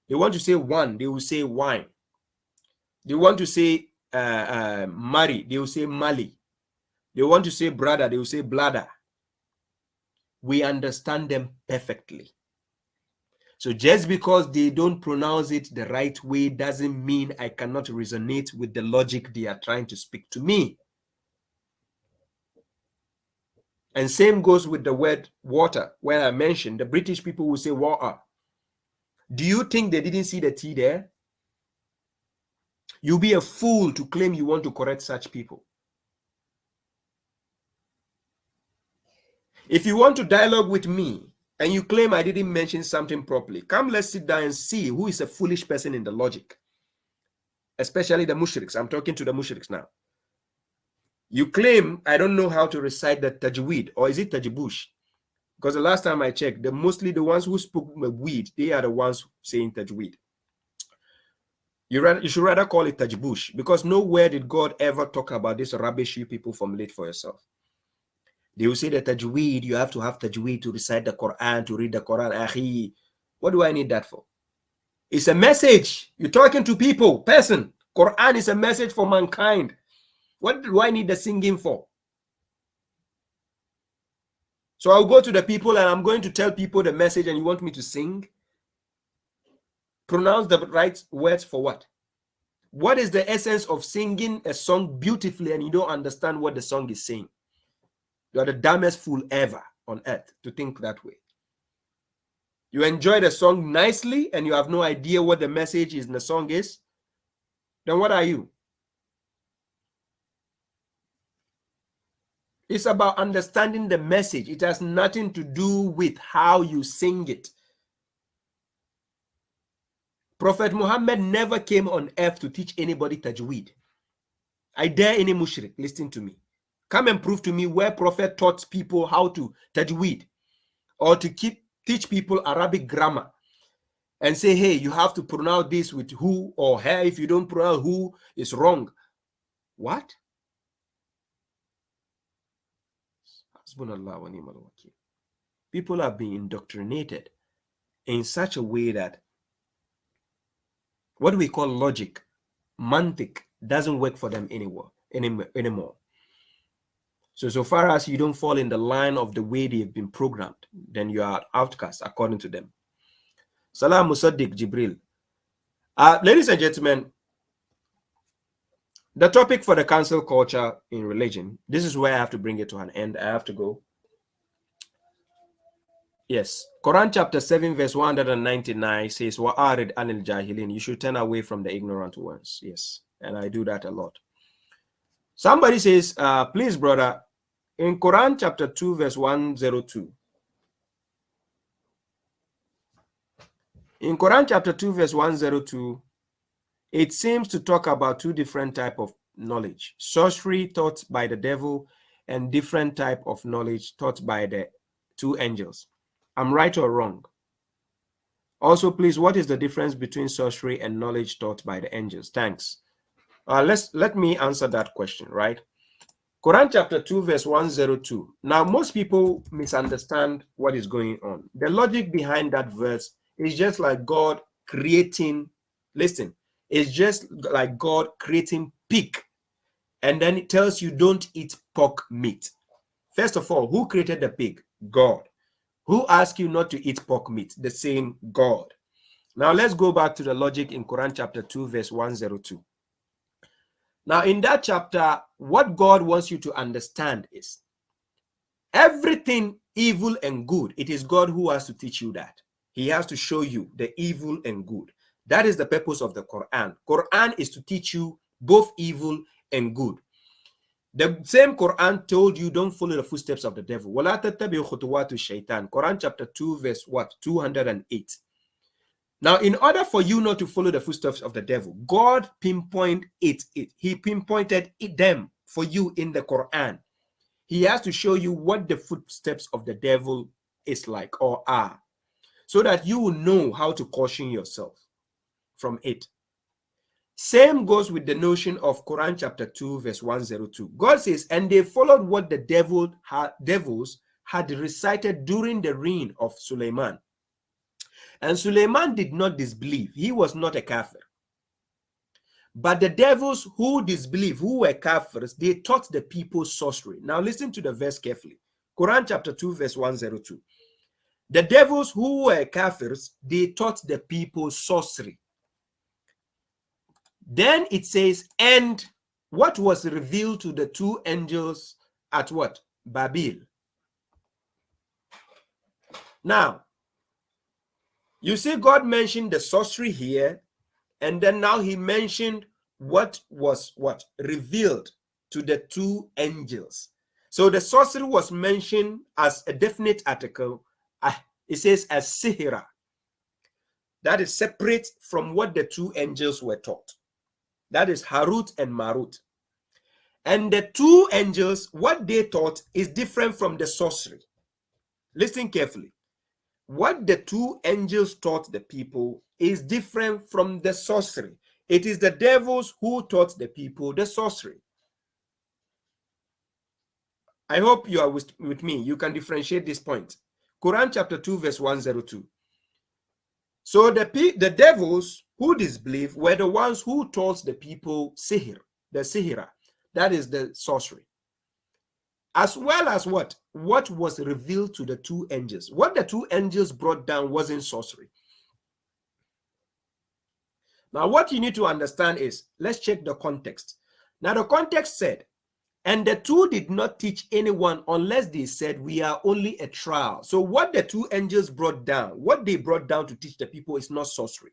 They want to say one, they will say wine. They want to say marry, they will say mali. They want to say brother, they will say bladder. We understand them perfectly. So just because they don't pronounce it the right way doesn't mean I cannot resonate with the logic they are trying to speak to me. And same goes with the word water. When I mentioned, the British people will say water. Do you think they didn't see the T there? You'll be a fool to claim you want to correct such people. If you want to dialogue with me and you claim I didn't mention something properly, come, let's sit down and see who is a foolish person in the logic. Especially the mushriks. I'm talking to the mushriks now. You claim I don't know how to recite the tajweed, or is it tajbush? Because the last time I checked, mostly the ones who spoke weed, they are the ones saying tajweed. You should rather call it tajbush, because nowhere did God ever talk about this rubbish you people formulate for yourself. They will say that tajweed, you have to have tajweed to recite the Quran, to read the Quran. Akhi, what do I need that for? It's a message. You're talking to people, person. Quran is a message for mankind. What do I need the singing for? So I'll go to the people and I'm going to tell people the message, and you want me to sing? Pronounce the right words for what? What is the essence of singing a song beautifully and you don't understand what the song is saying? You are the dumbest fool ever on earth to think that way. You enjoy the song nicely and you have no idea what the message in the song is, then what are you? It's about understanding the message. It has nothing to do with how you sing it. Prophet Muhammad never came on earth to teach anybody tajweed. I dare any mushrik listen to me. Come and prove to me where Prophet taught people how to tajweed or to teach people Arabic grammar and say, hey, you have to pronounce this with who or her. If you don't pronounce who, it's wrong. What? People have been indoctrinated in such a way that what we call logic, mantik, doesn't work for them anymore. So far as you don't fall in the line of the way they've been programmed, then you are outcast according to them. Salam Musaddiq Jibril. Ladies and gentlemen, the topic for the cancel culture in religion, this is where I have to bring it to an end. I have to go. Yes. Quran chapter 7 verse 199 says, Wa'arid anil jahilin. You should turn away from the ignorant ones. Yes. And I do that a lot. Somebody says, please, brother, in Quran chapter 2 verse 102. In Quran chapter 2 verse 102, it seems to talk about two different types of knowledge. Sorcery taught by the devil and different type of knowledge taught by the two angels. I'm right or wrong? Also, please, what is the difference between sorcery and knowledge taught by the angels? Thanks. Let me answer that question, right? Quran chapter 2 verse 102. Now, most people misunderstand what is going on. The logic behind that verse is just like God creating, listen, it's just like God creating pig. And then it tells you don't eat pork meat. First of all, who created the pig? God. Who asked you not to eat pork meat? The same God. Now let's go back to the logic in Quran chapter 2 verse 102. Now in that chapter, what God wants you to understand is everything evil and good, it is God who has to teach you that. He has to show you the evil and good. That is the purpose of the Quran. Quran is to teach you both evil and good. The same Quran told you don't follow the footsteps of the devil. Quran chapter 2 verse what? 208. Now, in order for you not to follow the footsteps of the devil, God pinpointed it. He pinpointed them for you in the Quran. He has to show you what the footsteps of the devil is like or are, so that you will know how to caution yourself from it. Same goes with the notion of Quran chapter 2 verse 102. God says, and they followed what the devils had recited during the reign of Suleiman. And Suleiman did not disbelieve. He was not a kafir. But the devils who disbelieved, who were kafirs, they taught the people sorcery. Now listen to the verse carefully. Quran chapter 2 verse 102. The devils who were kafirs, they taught the people sorcery. Then it says, and what was revealed to the two angels at what? Babel. Now, you see God mentioned the sorcery here, and then now he mentioned what was what? Revealed to the two angels. So the sorcery was mentioned as a definite article. It says as sihira. That is separate from what the two angels were taught. That is Harut and Marut. And the two angels, what they taught is different from the sorcery. Listen carefully. What the two angels taught the people is different from the sorcery. It is the devils who taught the people the sorcery. I hope you are with me. You can differentiate this point. Quran chapter 2 verse 102. So the devils who disbelieve were the ones who taught the people sihir, the sihira, that is the sorcery. As well as what was revealed to the two angels. What the two angels brought down wasn't sorcery. Now what you need to understand is, let's check the context. Now the context said, And the two did not teach anyone unless they said, we are only a trial. So what the two angels brought down, what they brought down to teach the people is not sorcery.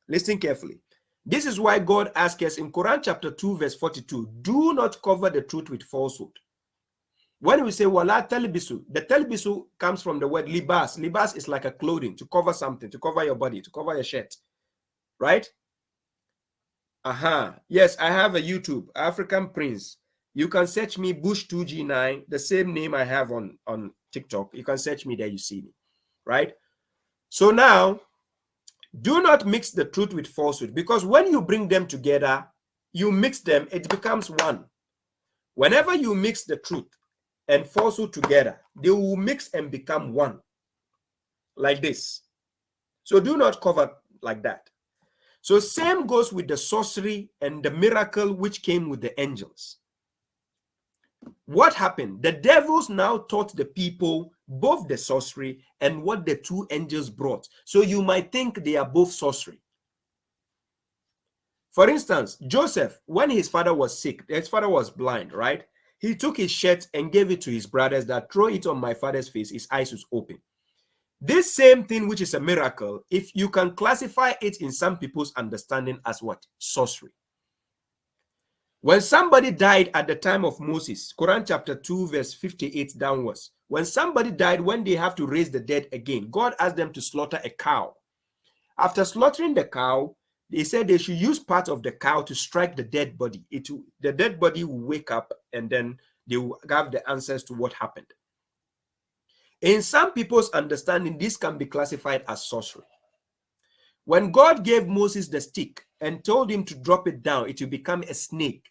Listen carefully. This is why God asks us in Quran chapter 2 verse 42, do not cover the truth with falsehood. When we say wala talbisu, the talbisu comes from the word libas. Libas is like a clothing, to cover something, to cover your body, to cover your shirt, right? Yes, I have a YouTube, African Prince. You can search me, Bush2G9, the same name I have on TikTok. You can search me there, you see me, right? So now, do not mix the truth with falsehood, because when you bring them together, you mix them, it becomes one. Whenever you mix the truth and falsehood together, they will mix and become one, like this. So do not cover like that. So same goes with the sorcery and the miracle which came with the angels. What happened? The devils now taught the people both the sorcery and what the two angels brought. So you might think they are both sorcery. For instance, Joseph, when his father was sick, his father was blind, right? He took his shirt and gave it to his brothers that throw it on my father's face, his eyes was open. This same thing, which is a miracle, if you can classify it in some people's understanding as what? Sorcery. When somebody died at the time of Moses, Quran chapter 2 verse 58 downwards, when somebody died, when they have to raise the dead again, God asked them to slaughter a cow. After slaughtering the cow, they said they should use part of the cow to strike the dead body. The dead body will wake up and then they will have the answers to what happened. In some people's understanding, this can be classified as sorcery. When God gave Moses the stick and told him to drop it down, it will become a snake.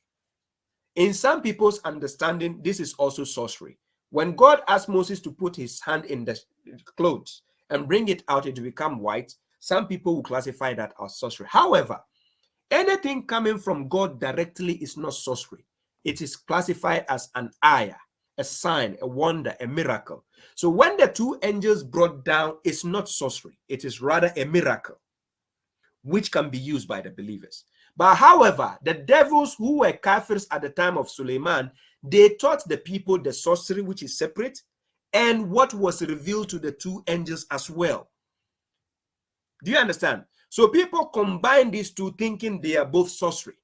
In some people's understanding, this is also sorcery. When God asked Moses to put his hand in the clothes and bring it out, it will become white. Some people will classify that as sorcery. However, anything coming from God directly is not sorcery. It is classified as an ayah, a sign, a wonder, a miracle. So when the two angels brought down, it's not sorcery. It is rather a miracle, which can be used by the believers. But however, the devils who were kafirs at the time of Suleiman, they taught the people the sorcery, which is separate, and what was revealed to the two angels as well. Do you understand? So people combine these two thinking they are both sorcery.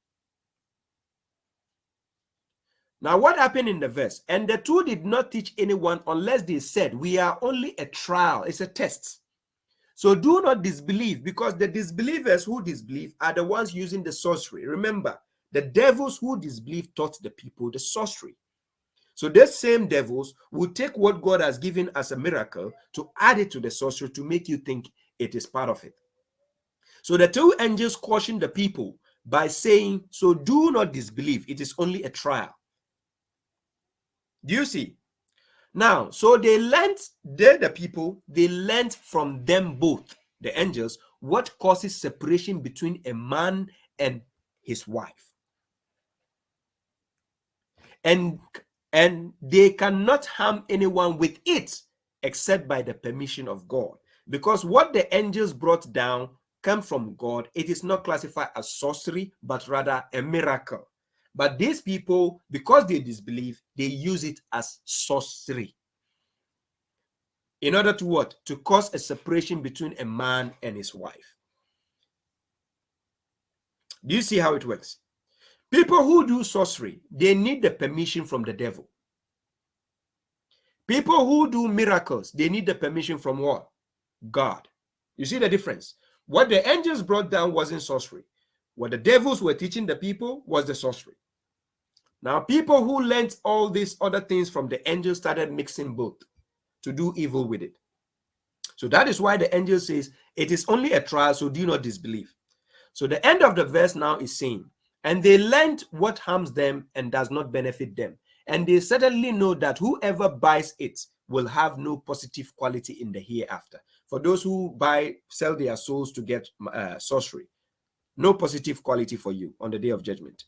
Now what happened in the verse? And the two did not teach anyone unless they said, we are only a trial, it's a test. So do not disbelieve, because the disbelievers who disbelieve are the ones using the sorcery. Remember, the devils who disbelieve taught the people the sorcery. So these same devils will take what God has given as a miracle to add it to the sorcery to make you think it is part of it. So the two angels cautioned the people by saying, so do not disbelieve, it is only a trial. Do you see? Now, so they learned, the people, they learned from them both, the angels, what causes separation between a man and his wife. And they cannot harm anyone with it except by the permission of God. Because what the angels brought down came from God. It is not classified as sorcery, but rather a miracle. But these people, because they disbelieve, they use it as sorcery. In order to what? To cause a separation between a man and his wife. Do you see how it works? People who do sorcery, they need the permission from the devil. People who do miracles, they need the permission from what? God. You see the difference? What the angels brought down wasn't sorcery. What the devils were teaching the people was the sorcery. Now, people who learned all these other things from the angels started mixing both to do evil with it. So that is why the angel says, it is only a trial, so do not disbelieve. So the end of the verse now is saying, and they learned what harms them and does not benefit them. And they certainly know that whoever buys it will have no positive quality in the hereafter. For those who sell their souls to get sorcery, no positive quality for you on the day of judgment.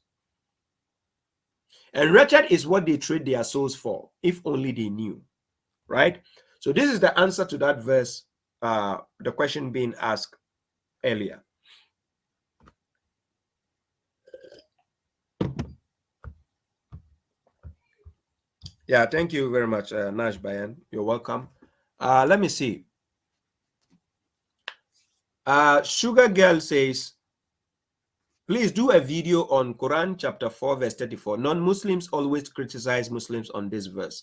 And wretched is what they trade their souls for, if only they knew, right? So this is the answer to that verse, the question being asked earlier. Yeah, thank you very much, Nash Bayan. You're welcome. Let me see. Sugar Girl says, please do a video on Quran chapter 4 verse 34. Non-Muslims always criticize Muslims on this verse.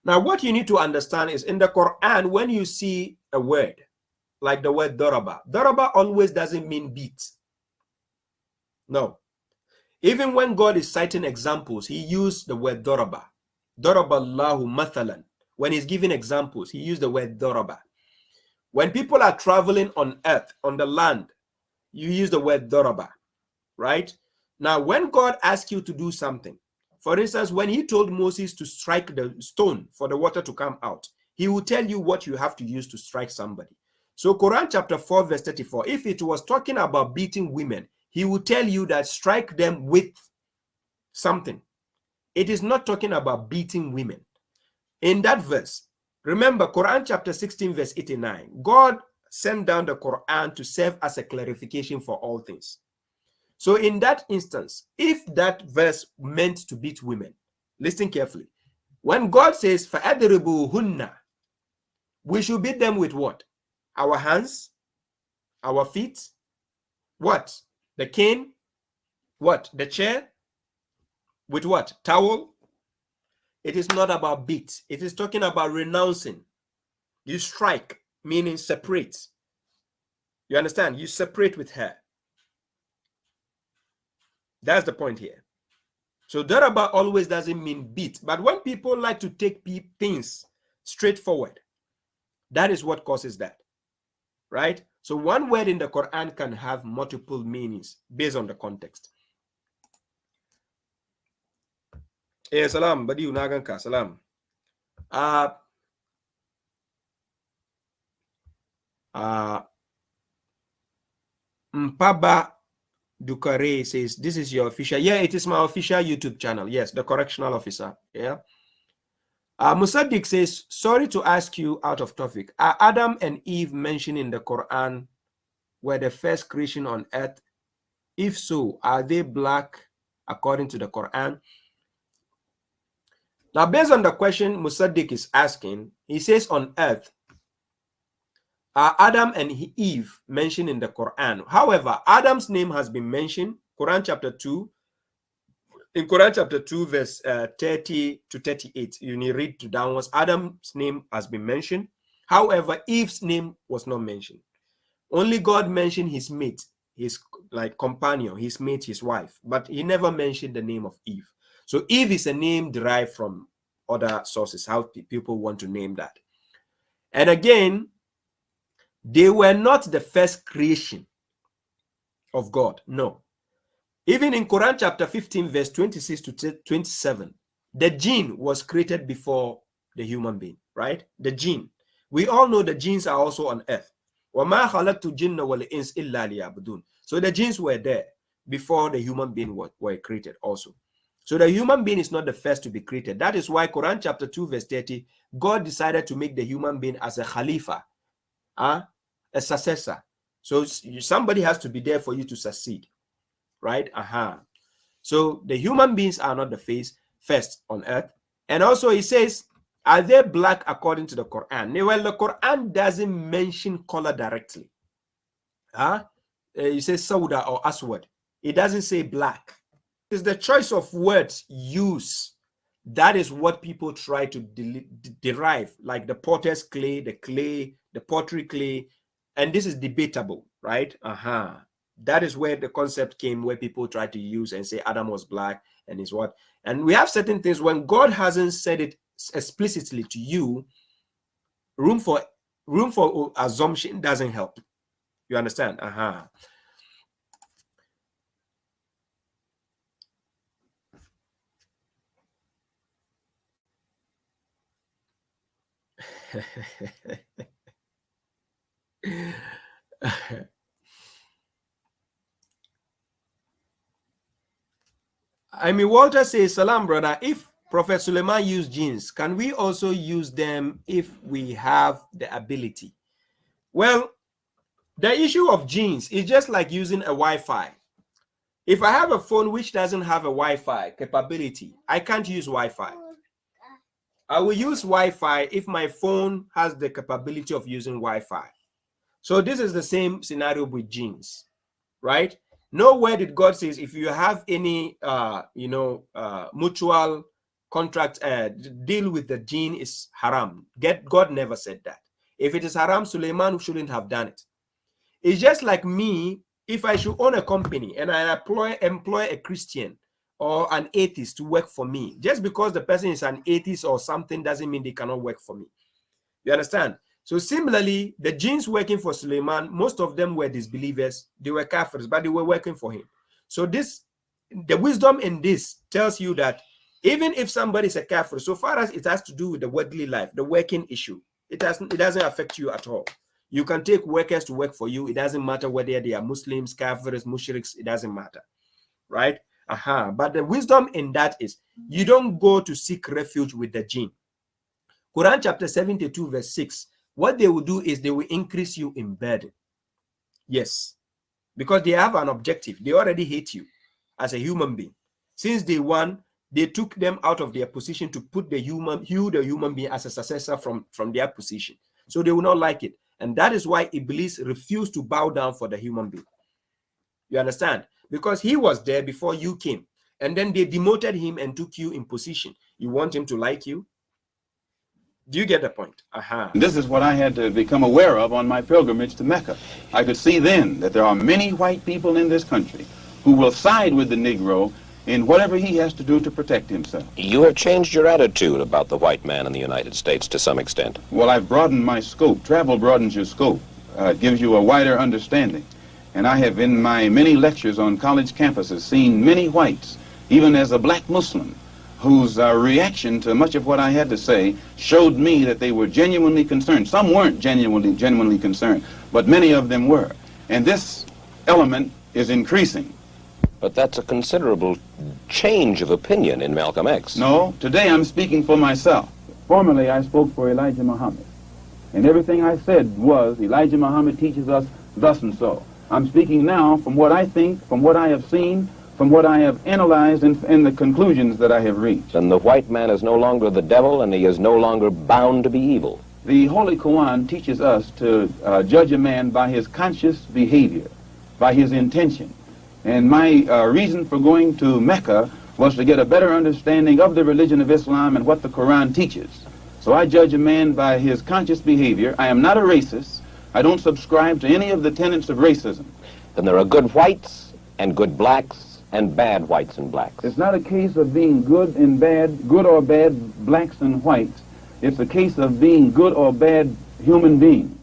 Now, what you need to understand is in the Quran, when you see a word, like the word daraba, daraba always doesn't mean beat. No. Even when God is citing examples, he used the word daraba. Daraba Allahu mathalan. When he's giving examples, he used the word daraba. When people are traveling on earth, on the land, you use the word daraba, right? Now, when God asks you to do something, for instance, when he told Moses to strike the stone for the water to come out, he will tell you what you have to use to strike somebody. So Quran chapter 4 verse 34, if it was talking about beating women, he will tell you that strike them with something. It is not talking about beating women. In that verse, remember Quran chapter 16 verse 89, God sent down the Quran to serve as a clarification for all things. So in that instance, if that verse meant to beat women, listen carefully. When God says, فَأَدْرِبُوهُنَّ, we should beat them with what? Our hands, our feet, what? The cane, what? The chair, with what? Towel. It is not about beat. It is talking about renouncing. You strike, meaning separate. You understand? You separate with her. That's the point here. So daraba always doesn't mean beat. But when people like to take things straightforward, that is what causes that. Right? So one word in the Quran can have multiple meanings based on the context. Eh, salam, badi unaganka, salam. Mpaba Dukare says, this is your official. Yeah, it is my official YouTube channel. Yes, the correctional officer. Yeah. Musaddiq says, sorry to ask you out of topic. Are Adam and Eve mentioned in the Quran were the first creation on earth? If so, are they black according to the Quran? Now, based on the question Musaddiq is asking, he says on earth, are Adam and Eve mentioned in the Quran? However, Adam's name has been mentioned, Quran chapter 2. In Quran chapter 2, verse 30 to 38, you need to read to downwards. Adam's name has been mentioned. However, Eve's name was not mentioned. Only God mentioned his mate, his companion, his mate, his wife, but he never mentioned the name of Eve. So Eve is a name derived from other sources, how people want to name that. And again, they were not the first creation of God. No. Even in Quran chapter 15, verse 26 to 27, the jinn was created before the human being, right? The jinn. We all know the jinns are also on earth. وَمَا خَلَقْتُ الْجِنَّ وَالْإِنسَ إِلَّا لِيَعْبُدُونَ. So the jinns were there before the human being were created also. So the human being is not the first to be created. That is why Quran chapter 2, verse 30, God decided to make the human being as a khalifa, a successor. So somebody has to be there for you to succeed. Right? So the human beings are not the first on earth. And also he says, are they black according to the Quran? Well, the Quran doesn't mention color directly. It says Sauda or Aswad. It doesn't say black. It's the choice of words used. That is what people try to derive, like the potter's clay, the pottery clay. And this is debatable, right? That is where the concept came, where people try to use and say Adam was black and is what. And we have certain things when God hasn't said it explicitly to you, room for assumption doesn't help. You understand? I mean, Walter says, salam, brother. If Prophet Suleiman used jinns, can we also use them if we have the ability? Well, the issue of jinns is just like using a Wi-Fi. If I have a phone which doesn't have a Wi-Fi capability, I can't use Wi-Fi. I will use Wi-Fi if my phone has the capability of using Wi-Fi. So this is the same scenario with genes, right? Nowhere did God says if you have any, mutual contract deal with the gene is haram. God never said that. If it is haram, Suleiman shouldn't have done it. It's just like me, if I should own a company and I employ a Christian or an atheist to work for me, just because the person is an atheist or something doesn't mean they cannot work for me. You understand? So similarly, the genes working for Suleiman, most of them were disbelievers. They were kafirs, but they were working for him. So the wisdom in this tells you that even if somebody is a kafir, so far as it has to do with the worldly life, the working issue, it doesn't affect you at all. You can take workers to work for you. It doesn't matter whether they are Muslims, kafirs, mushriks. It doesn't matter, right? But the wisdom in that is you don't go to seek refuge with the jinn. Quran chapter 72 verse 6. What they will do is they will increase you in burden. Yes, because they have an objective. They already hate you as a human being. Since day one, they took them out of their position to put the human being as a successor from their position. So they will not like it. And that is why Iblis refused to bow down for the human being. You understand? Because he was there before you came. And then they demoted him and took you in position. You want him to like you? Do you get the point? This is what I had to become aware of on my pilgrimage to Mecca. I could see then that there are many white people in this country who will side with the Negro in whatever he has to do to protect himself. You have changed your attitude about the white man in the United States to some extent. Well, I've broadened my scope. Travel broadens your scope. It gives you a wider understanding. And I have in my many lectures on college campuses seen many whites, even as a black Muslim, whose reaction to much of what I had to say showed me that they were genuinely concerned. Some weren't genuinely concerned, but many of them were. And this element is increasing. But that's a considerable change of opinion in Malcom X. No, today I'm speaking for myself. Formerly I spoke for Elijah Muhammad. And everything I said was, Elijah Muhammad teaches us thus and so. I'm speaking now from what I think, from what I have seen, from what I have analyzed and the conclusions that I have reached. Then the white man is no longer the devil and he is no longer bound to be evil. The Holy Koran teaches us to judge a man by his conscious behavior, by his intention. And my reason for going to Mecca was to get a better understanding of the religion of Islam and what the Quran teaches. So I judge a man by his conscious behavior. I am not a racist. I don't subscribe to any of the tenets of racism. Then there are good whites and good blacks and bad whites and blacks. It's not a case of being good and bad, good or bad blacks and whites. It's a case of being good or bad human beings.